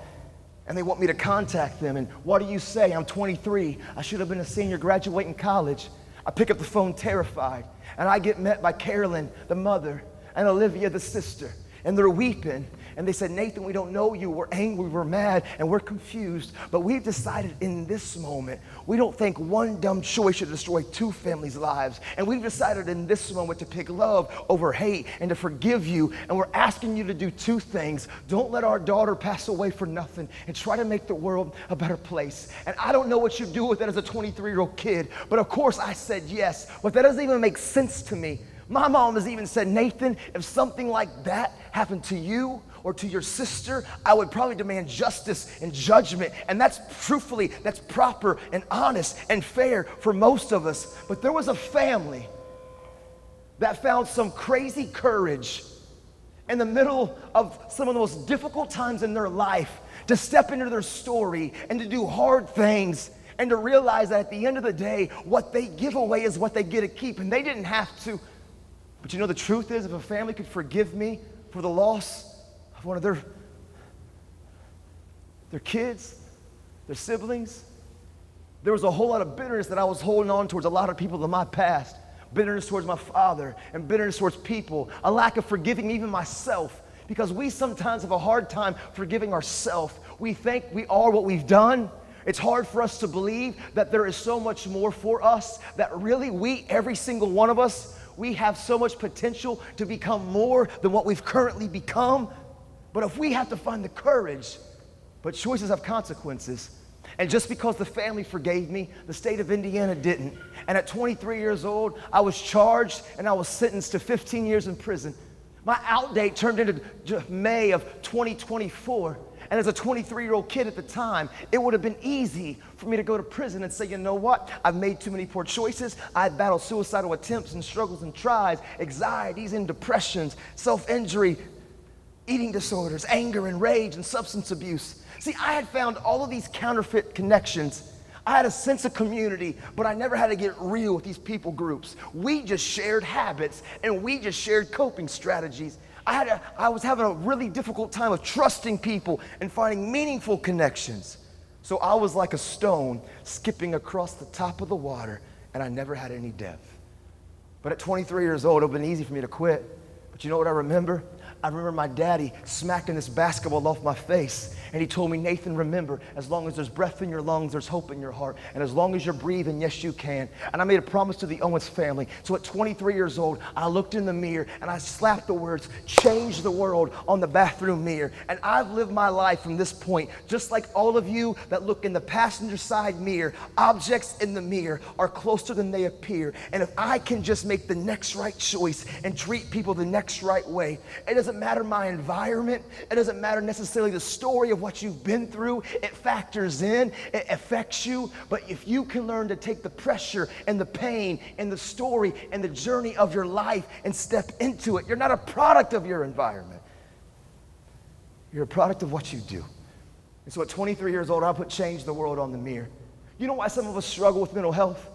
And they want me to contact them. And what do you say? I'm 23. I should have been a senior graduating college. I pick up the phone terrified, and I get met by Carolyn, the mother, and Olivia, the sister, and they're weeping. And they said, Nathan, we don't know you. We're angry, we're mad, and we're confused. But we've decided in this moment, we don't think one dumb choice should destroy two families' lives. And we've decided in this moment to pick love over hate and to forgive you. And we're asking you to do two things. Don't let our daughter pass away for nothing and try to make the world a better place. And I don't know what you do with it as a 23-year-old kid, but of course I said yes. But that doesn't even make sense to me. My mom has even said, Nathan, if something like that happened to you or to your sister, I would probably demand justice and judgment. And that's truthfully, that's proper and honest and fair for most of us. But there was a family that found some crazy courage in the middle of some of the most difficult times in their life to step into their story and to do hard things and to realize that at the end of the day, what they give away is what they get to keep. And they didn't have to. But you know, the truth is, if a family could forgive me for the loss of one of their kids, their siblings, there was a whole lot of bitterness that I was holding on towards a lot of people in my past. Bitterness towards my father and bitterness towards people. A lack of forgiving even myself, because we sometimes have a hard time forgiving ourselves. We think we are what we've done. It's hard for us to believe that there is so much more for us, that really every single one of us, we have so much potential to become more than what we've currently become. But if we have to find the courage, but choices have consequences. And just because the family forgave me, the state of Indiana didn't. And at 23 years old, I was charged and I was sentenced to 15 years in prison. My out date turned into May of 2024. And as a 23-year-old kid at the time, it would have been easy for me to go to prison and say, you know what? I've made too many poor choices. I've battled suicidal attempts and struggles and tries, anxieties and depressions, self-injury, eating disorders, anger and rage and substance abuse. See, I had found all of these counterfeit connections. I had a sense of community, but I never had to get real with these people groups. We just shared habits and we just shared coping strategies. I was having a really difficult time of trusting people and finding meaningful connections. So I was like a stone skipping across the top of the water, and I never had any depth. But at 23 years old, it would have been easy for me to quit. But you know what I remember? I remember my daddy smacking this basketball off my face, and he told me, Nathan, remember, as long as there's breath in your lungs, there's hope in your heart. And as long as you're breathing, yes, you can. And I made a promise to the Owens family. So at 23 years old, I looked in the mirror, and I slapped the words, change the world, on the bathroom mirror. And I've lived my life from this point, just like all of you that look in the passenger side mirror. Objects in the mirror are closer than they appear. And if I can just make the next right choice and treat people the next right way, it doesn't matter my environment. It doesn't matter necessarily the story of what you've been through. It factors in, it affects you. But if you can learn to take the pressure and the pain and the story and the journey of your life and step into it, you're not a product of your environment. You're a product of what you do. And so at 23 years old, I put change the world on the mirror. You know why some of us struggle with mental health?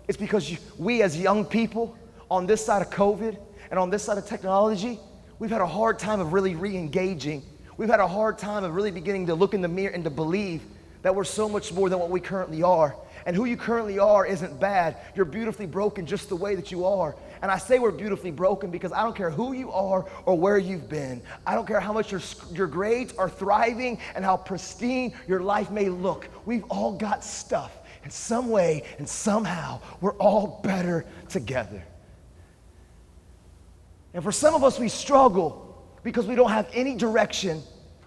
It's because we as young people on this side of COVID and on this side of technology, we've had a hard time of really re-engaging. We've had a hard time of really beginning to look in the mirror and to believe that we're so much more than what we currently are. And who you currently are isn't bad. You're beautifully broken just the way that you are. And I say we're beautifully broken because I don't care who you are or where you've been. I don't care how much your grades are thriving and how pristine your life may look. We've all got stuff. In some way and somehow, we're all better together. And for some of us, we struggle because we don't have any direction.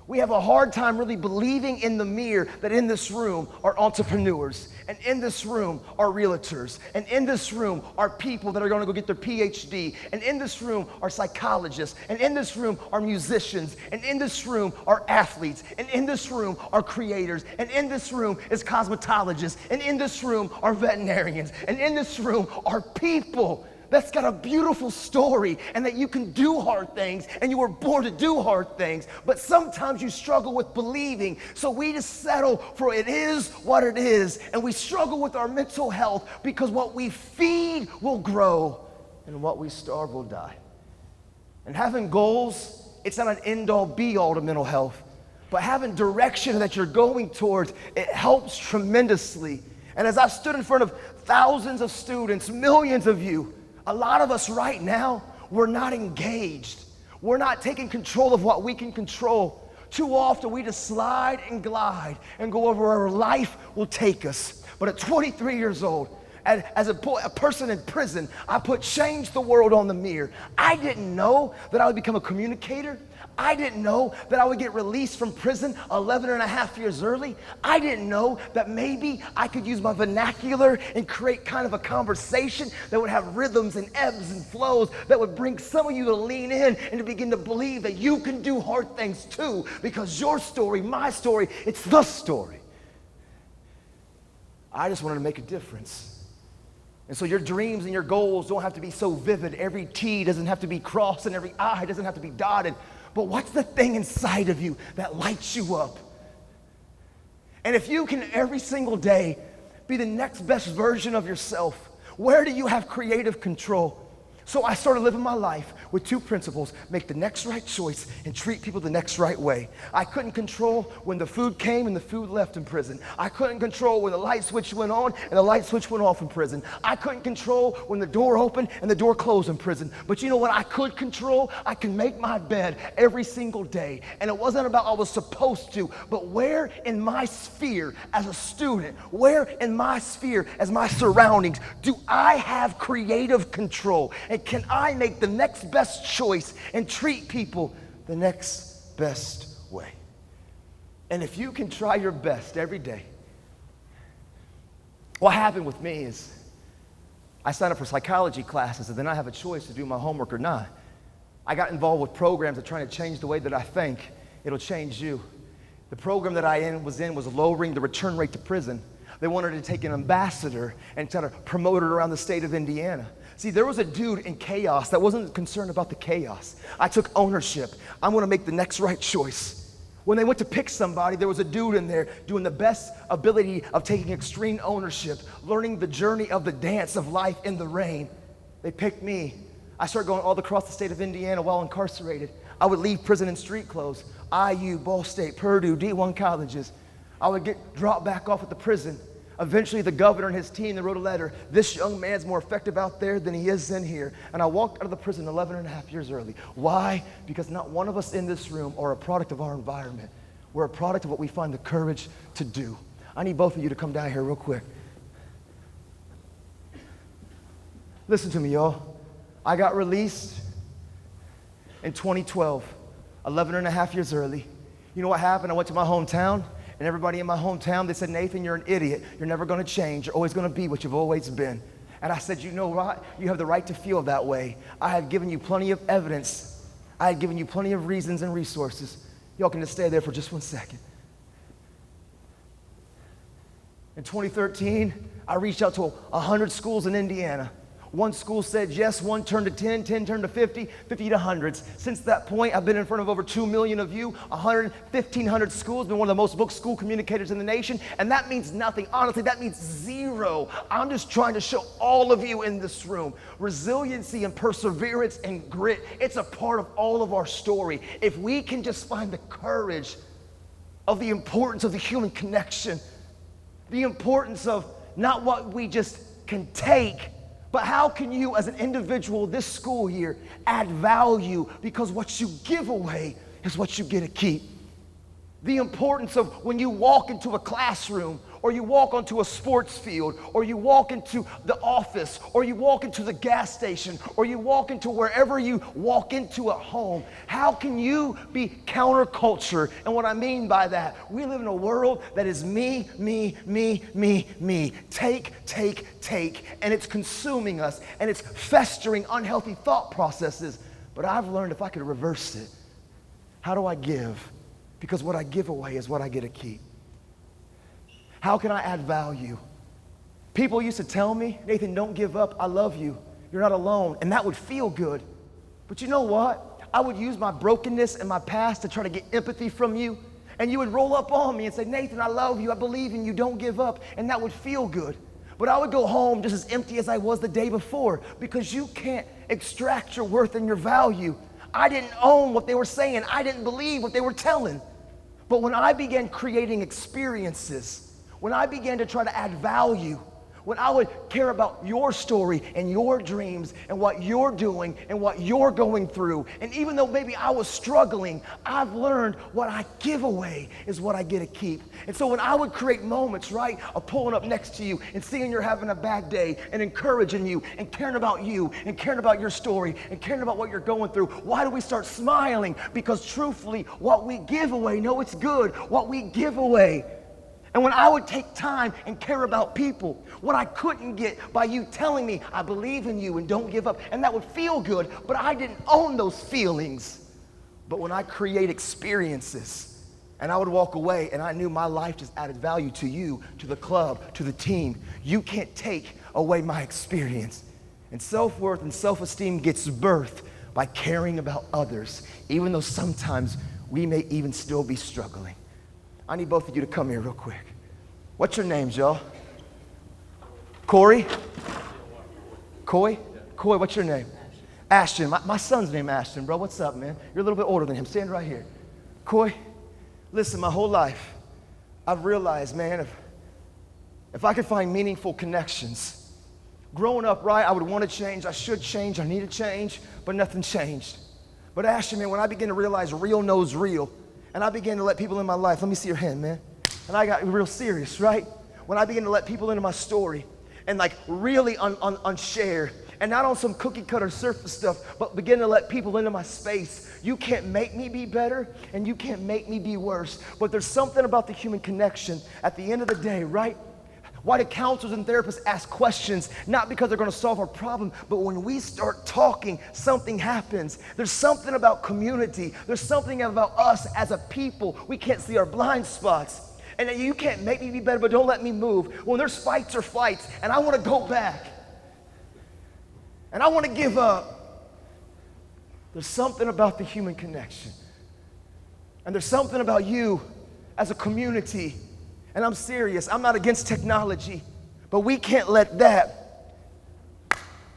We have a hard time really believing in the mirror that in this room are entrepreneurs, and in this room are realtors, and in this room are people that are going to go get their PhD, and in this room are psychologists, and in this room are musicians, and in this room are athletes, and in this room are creators, and in this room is cosmetologists, and in this room are veterinarians, and in this room are people that's got a beautiful story and that you can do hard things and you were born to do hard things, but sometimes you struggle with believing, so we just settle for it is what it is, and we struggle with our mental health because what we feed will grow and what we starve will die. And having goals, it's not an end-all be-all to mental health, but having direction that you're going towards, it helps tremendously. And as I've stood in front of thousands of students, millions of you, a lot of us right now, we're not engaged. We're not taking control of what we can control. Too often we just slide and glide and go over where life will take us. But at 23 years old, as a person in prison, I put Change the World on the mirror. I didn't know that I would become a communicator. I didn't know that I would get released from prison 11 and a half years early. I didn't know that maybe I could use my vernacular and create kind of a conversation that would have rhythms and ebbs and flows that would bring some of you to lean in and to begin to believe that you can do hard things too, because your story, my story, it's the story. I just wanted to make a difference. And so your dreams and your goals don't have to be so vivid. Every T doesn't have to be crossed and every I doesn't have to be dotted. But what's the thing inside of you that lights you up? And if you can every single day be the next best version of yourself, where do you have creative control? So I started living my life with two principles: make the next right choice and treat people the next right way. I couldn't control when the food came and the food left in prison. I couldn't control when the light switch went on and the light switch went off in prison. I couldn't control when the door opened and the door closed in prison. But you know what I could control? I can make my bed every single day. And it wasn't about I was supposed to, but where in my sphere as a student, where in my sphere as my surroundings, do I have creative control? And can I make the next best choice and treat people the next best way? And if you can try your best every day, what happened with me is I signed up for psychology classes, and then I have a choice to do my homework or not. I got involved with programs that are trying to change the way that I think. It'll change you. The program that I was in was lowering the return rate to prison. They wanted to take an ambassador and try to promote it around the state of Indiana. See, there was a dude in chaos that wasn't concerned about the chaos. I took ownership. I'm going to make the next right choice. When they went to pick somebody, there was a dude in there doing the best ability of taking extreme ownership, learning the journey of the dance of life in the rain. They picked me. I started going all across the state of Indiana while incarcerated. I would leave prison in street clothes. IU, Ball State, Purdue, D1 colleges. I would get dropped back off at the prison. Eventually, the governor and his team, they wrote a letter. This young man's more effective out there than he is in here. And I walked out of the prison 11 and a half years early. Why? Because not one of us in this room are a product of our environment. We're a product of what we find the courage to do. I need both of you to come down here real quick. Listen to me, y'all. I got released in 2012, 11 and a half years early. You know what happened? I went to my hometown. And everybody in my hometown, they said, Nathan, you're an idiot. You're never going to change. You're always going to be what you've always been. And I said, you know what? You have the right to feel that way. I have given you plenty of evidence. I have given you plenty of reasons and resources. Y'all can just stay there for just 1 second. In 2013, I reached out to 100 schools in Indiana. One school said yes, one turned to 10, 10 turned to 50, 50 to hundreds. Since that point, I've been in front of over 2 million of you, 1,500 schools, been one of the most booked school communicators in the nation, and that means nothing. Honestly, that means zero. I'm just trying to show all of you in this room resiliency and perseverance and grit. It's a part of all of our story. If we can just find the courage of the importance of the human connection, the importance of not what we just can take, but how can you as an individual this school year add value, because what you give away is what you get to keep. The importance of when you walk into a classroom or you walk onto a sports field, or you walk into the office, or you walk into the gas station, or you walk into wherever you walk into at home, how can you be counterculture? And what I mean by that, we live in a world that is me, me, me, me, me. Take, and it's consuming us, and it's festering unhealthy thought processes. But I've learned if I could reverse it, how do I give? Because what I give away is what I get to keep. How can I add value? People used to tell me, Nathan, don't give up. I love you. You're not alone. And that would feel good. But you know what? I would use my brokenness and my past to try to get empathy from you. And you would roll up on me and say, Nathan, I love you. I believe in you. Don't give up. And that would feel good. But I would go home just as empty as I was the day before, because you can't extract your worth and your value. I didn't own what they were saying. I didn't believe what they were telling. But when I began creating experiences, when I began to try to add value, when I would care about your story and your dreams and what you're doing and what you're going through, and even though maybe I was struggling, I've learned what I give away is what I get to keep. And so when I would create moments, right, of pulling up next to you and seeing you're having a bad day and encouraging you and caring about your story and caring about what you're going through, why do we start smiling? Because truthfully, what we give away, no, it's good, what we give away. And when I would take time and care about people, what I couldn't get by you telling me, I believe in you and don't give up, and that would feel good, but I didn't own those feelings. But when I create experiences, and I would walk away and I knew my life just added value to you, to the club, to the team, you can't take away my experience. And self-worth and self-esteem gets birthed by caring about others, even though sometimes we may even still be struggling. I need both of you to come here real quick. What's your names, y'all? Corey? Coy? Coy, what's your name? Ashton. My son's name Ashton, bro. What's up, man? You're a little bit older than him. Stand right here. Coy, listen, my whole life, I've realized, man, if I could find meaningful connections, growing up, right, I would want to change, I should change, I need to change, but nothing changed. But Ashton, man, when I began to realize real knows real, and I began to let people in my life, let me see your hand, man. And I got real serious, right? When I began to let people into my story and like really unshare, and not on some cookie cutter surface stuff, but begin to let people into my space. You can't make me be better and you can't make me be worse. But there's something about the human connection at the end of the day, right? Why do counselors and therapists ask questions? Not because they're gonna solve our problem, but when we start talking, something happens. There's something about community. There's something about us as a people. We can't see our blind spots. And you can't make me be better, but don't let me move. When there's fights or flights, and I wanna go back, and I wanna give up, there's something about the human connection. And there's something about you as a community. And I'm serious, I'm not against technology, but we can't let that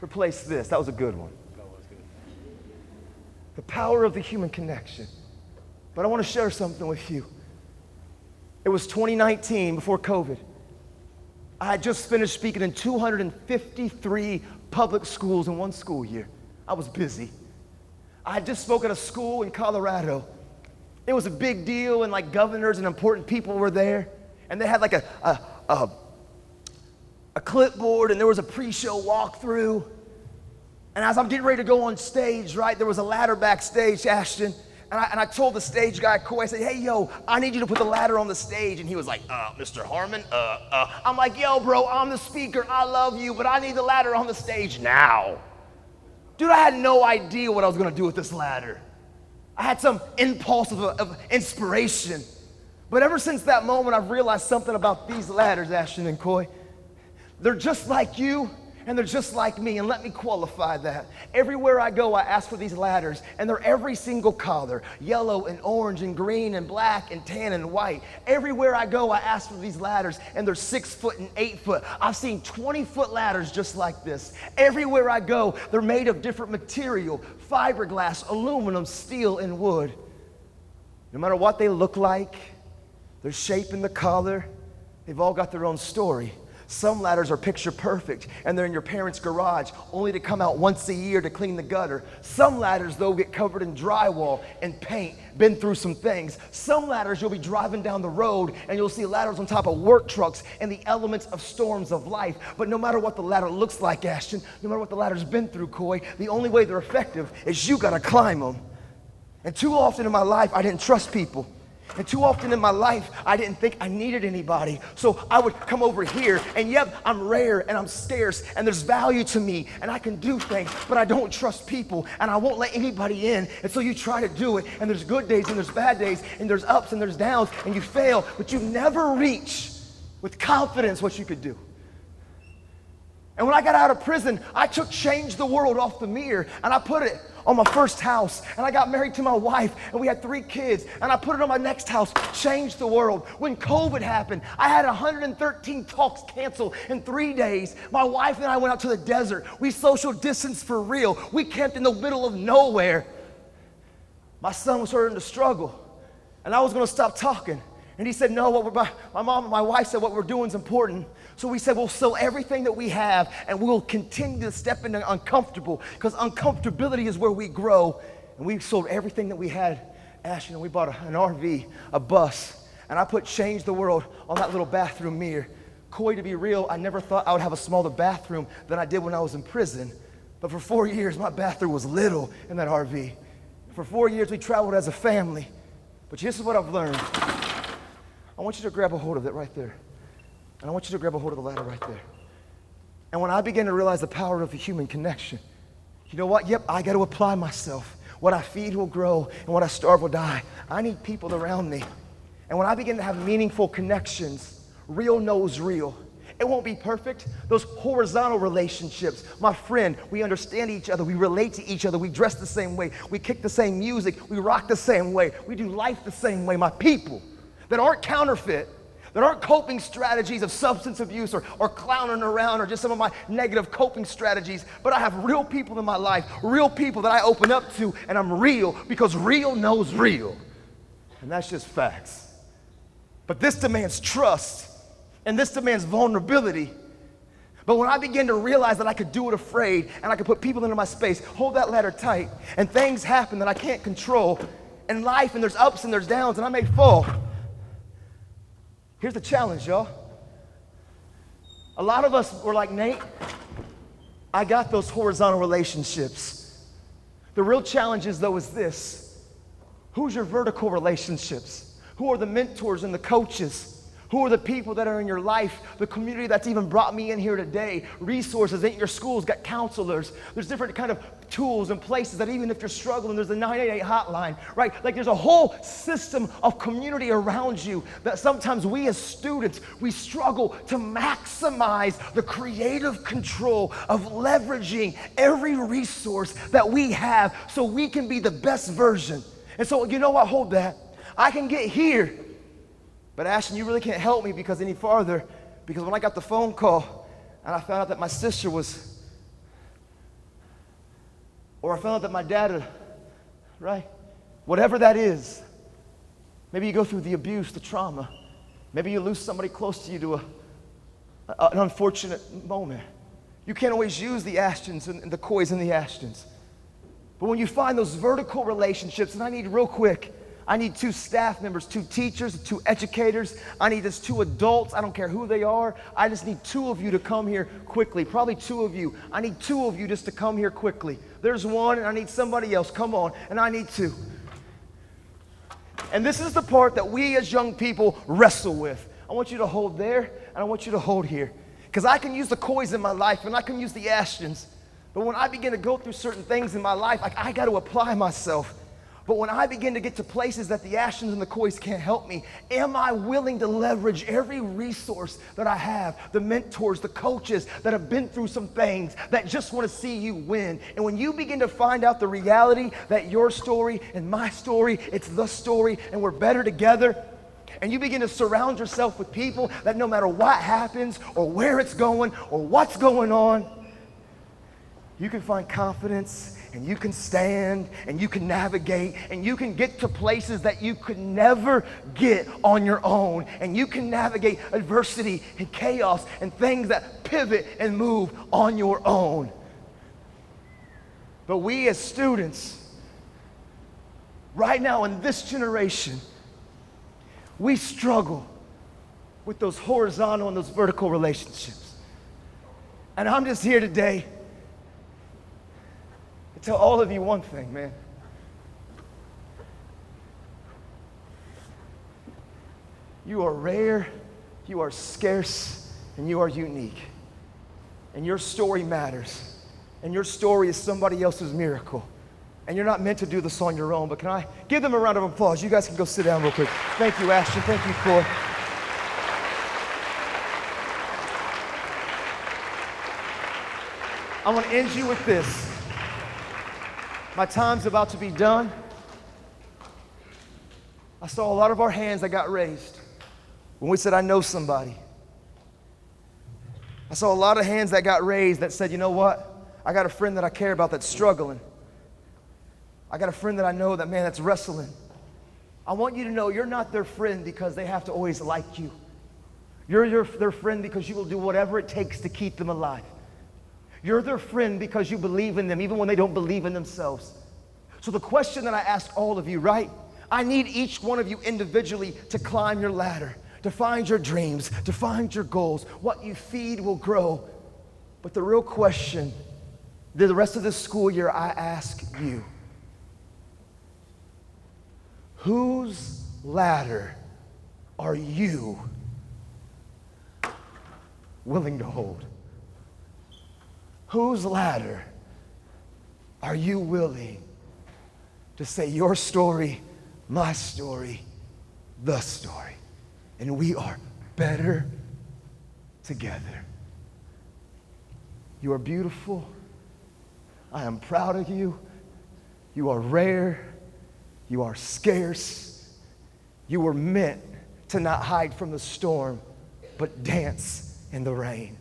replace this. That was a good one. The power of the human connection. But I want to share something with you. It was 2019, before COVID. I had just finished speaking in 253 public schools in one school year. I was busy. I had just spoken at a school in Colorado. It was a big deal, and like governors and important people were there. And they had like a clipboard, and there was a pre-show walkthrough. And as I'm getting ready to go on stage, right, there was a ladder backstage, Ashton. And I told the stage guy, Coy, I said, hey, yo, I need you to put the ladder on the stage. And he was like, Mr. Harmon, I'm like, yo, bro, I'm the speaker. I love you, but I need the ladder on the stage now. Dude, I had no idea what I was going to do with this ladder. I had some impulse of inspiration. But ever since that moment, I've realized something about these ladders, Ashton and Coy. They're just like you, and they're just like me, and let me qualify that. Everywhere I go, I ask for these ladders, and they're every single color, yellow and orange and green and black and tan and white. Everywhere I go, I ask for these ladders, and they're 6 foot and 8 foot. I've seen 20-foot ladders just like this. Everywhere I go, they're made of different material, fiberglass, aluminum, steel, and wood. No matter what they look like, their shape and the color, they've all got their own story. Some ladders are picture perfect, and they're in your parents' garage, only to come out once a year to clean the gutter. Some ladders, though, get covered in drywall and paint, been through some things. Some ladders, you'll be driving down the road, and you'll see ladders on top of work trucks and the elements of storms of life. But no matter what the ladder looks like, Ashton, no matter what the ladder's been through, Coy, the only way they're effective is you gotta climb them. And too often in my life, I didn't trust people. And too often in my life, I didn't think I needed anybody. So I would come over here, and yep, I'm rare and I'm scarce, and there's value to me, and I can do things, but I don't trust people, and I won't let anybody in. And so you try to do it, and there's good days and there's bad days, and there's ups and there's downs, and you fail, but you never reach with confidence what you could do. And when I got out of prison, I took Change the World off the mirror, and I put it on my first house, and I got married to my wife, and we had 3 kids, and I put it on my next house, Change the World. When COVID happened, I had 113 talks canceled in 3 days. My wife and I went out to the desert. We social distanced for real. We camped in the middle of nowhere. My son was starting to struggle, and I was gonna stop talking. And he said, no, my mom and my wife said what we're doing is important. So we said, we'll sell everything that we have, and we'll continue to step into uncomfortable, because uncomfortability is where we grow. And we sold everything that we had, Ashton, and we bought an RV, a bus, and I put Change the World on that little bathroom mirror. Coy, to be real, I never thought I would have a smaller bathroom than I did when I was in prison. But for 4 years, my bathroom was little in that RV. For 4 years, we traveled as a family. But this is what I've learned. I want you to grab a hold of it right there. And I want you to grab a hold of the ladder right there. And when I began to realize the power of the human connection, you know what? Yep, I got to apply myself. What I feed will grow, and what I starve will die. I need people around me. And when I begin to have meaningful connections, real knows real. It won't be perfect. Those horizontal relationships, my friend, we understand each other, we relate to each other, we dress the same way, we kick the same music, we rock the same way, we do life the same way. My people that aren't counterfeit, that aren't coping strategies of substance abuse or clowning around or just some of my negative coping strategies, but I have real people in my life, real people that I open up to, and I'm real because real knows real. And that's just facts. But this demands trust, and this demands vulnerability. But when I began to realize that I could do it afraid, and I could put people into my space, hold that ladder tight, and things happen that I can't control in life, and there's ups and there's downs, and I may fall. Here's the challenge, y'all. A lot of us were like, Nate, I got those horizontal relationships. The real challenge is, though, is this. Who's your vertical relationships? Who are the mentors and the coaches? Who are the people that are in your life? The community that's even brought me in here today. Resources at your schools got counselors. There's different kind of tools and places that even if you're struggling, there's a 988 hotline, right? Like there's a whole system of community around you that sometimes we as students, we struggle to maximize the creative control of leveraging every resource that we have so we can be the best version. And so, you know what? Hold that. I can get here. But Ashton, you really can't help me because any farther, because when I got the phone call and I found out that my sister was, or I found out that my dad, right? Whatever that is, maybe you go through the abuse, the trauma. Maybe you lose somebody close to you to an unfortunate moment. You can't always use the Ashtons and the Coys and the Ashtons. But when you find those vertical relationships, and I need real quick, I need 2 staff members, 2 teachers, 2 educators. I need just 2 adults. I don't care who they are. I just need 2 of you to come here quickly. Probably 2 of you. I need 2 of you just to come here quickly. There's 1, and I need somebody else. Come on. And I need 2. And this is the part that we as young people wrestle with. I want you to hold there, and I want you to hold here. Because I can use the Coys in my life, and I can use the Ashtons. But when I begin to go through certain things in my life, I got to apply myself. But when I begin to get to places that the Ashtons and the Coys can't help me, am I willing to leverage every resource that I have, the mentors, the coaches that have been through some things that just want to see you win? And when you begin to find out the reality that your story and my story, it's the story, and we're better together, and you begin to surround yourself with people that no matter what happens or where it's going or what's going on, you can find confidence and you can stand, and you can navigate, and you can get to places that you could never get on your own, and you can navigate adversity and chaos and things that pivot and move on your own. But we as students, right now in this generation, we struggle with those horizontal and those vertical relationships. And I'm just here today to tell all of you one thing, man. You are rare, you are scarce, and you are unique. And your story matters. And your story is somebody else's miracle. And you're not meant to do this on your own, but can I give them a round of applause? You guys can go sit down real quick. Thank you, Ashton. Thank you, Cor. I want to end you with this. My time's about to be done. I saw a lot of our hands that got raised when we said, I know somebody. I saw a lot of hands that got raised that said, you know what? I got a friend that I care about that's struggling. I got a friend that I know that, man, that's wrestling. I want you to know you're not their friend because they have to always like you. You're their friend because you will do whatever it takes to keep them alive. You're their friend because you believe in them, even when they don't believe in themselves. So the question that I ask all of you, right? I need each one of you individually to climb your ladder, to find your dreams, to find your goals. What you feed will grow. But the real question, the rest of this school year, I ask you, whose ladder are you willing to hold? Whose ladder are you willing to say your story, my story, the story? And we are better together. You are beautiful. I am proud of you. You are rare. You are scarce. You were meant to not hide from the storm, but dance in the rain.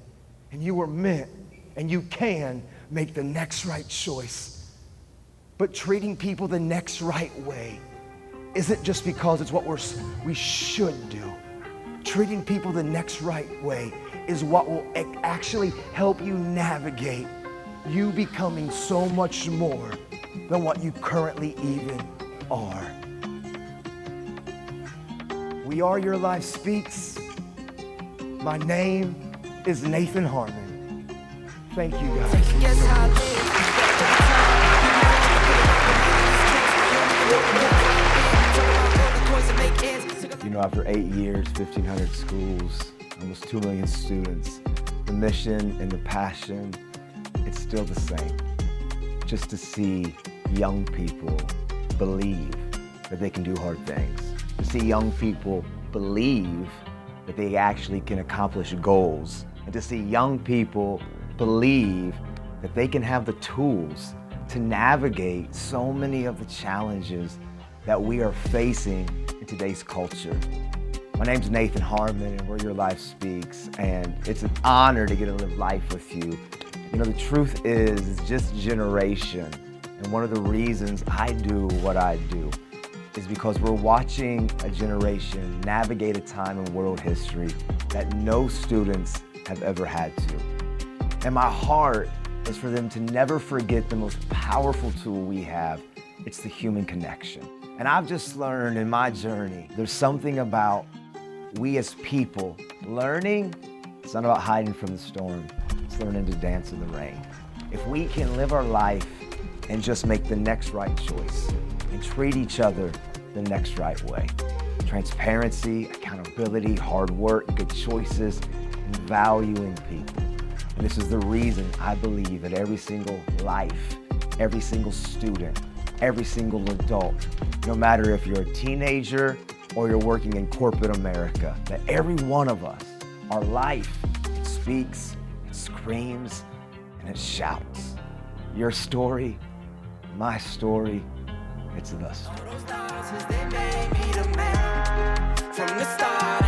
And you were meant, and you can make the next right choice. But treating people the next right way isn't just because it's what we should do. Treating people the next right way is what will actually help you navigate you becoming so much more than what you currently even are. We Are Your Life Speaks. My name is Nathan Harmon. Thank you, guys. You know, after 8 years, 1,500 schools, almost 2 million students, the mission and the passion, it's still the same. Just to see young people believe that they can do hard things. To see young people believe that they actually can accomplish goals. And to see young people believe that they can have the tools to navigate so many of the challenges that we are facing in today's culture. My name's Nathan Harmon, and Where Your Life Speaks, and it's an honor to get to live life with you. You know, the truth is, it's just generation, and one of the reasons I do what I do is because we're watching a generation navigate a time in world history that no students have ever had to. And my heart is for them to never forget the most powerful tool we have. It's the human connection. And I've just learned in my journey, there's something about we as people learning, it's not about hiding from the storm, it's learning to dance in the rain. If we can live our life and just make the next right choice and treat each other the next right way. Transparency, accountability, hard work, good choices, and valuing people. And this is the reason I believe that every single life, every single student, every single adult, no matter if you're a teenager or you're working in corporate America, that every one of us, our life, it speaks, it screams, and it shouts. Your story, my story, it's the story. From the start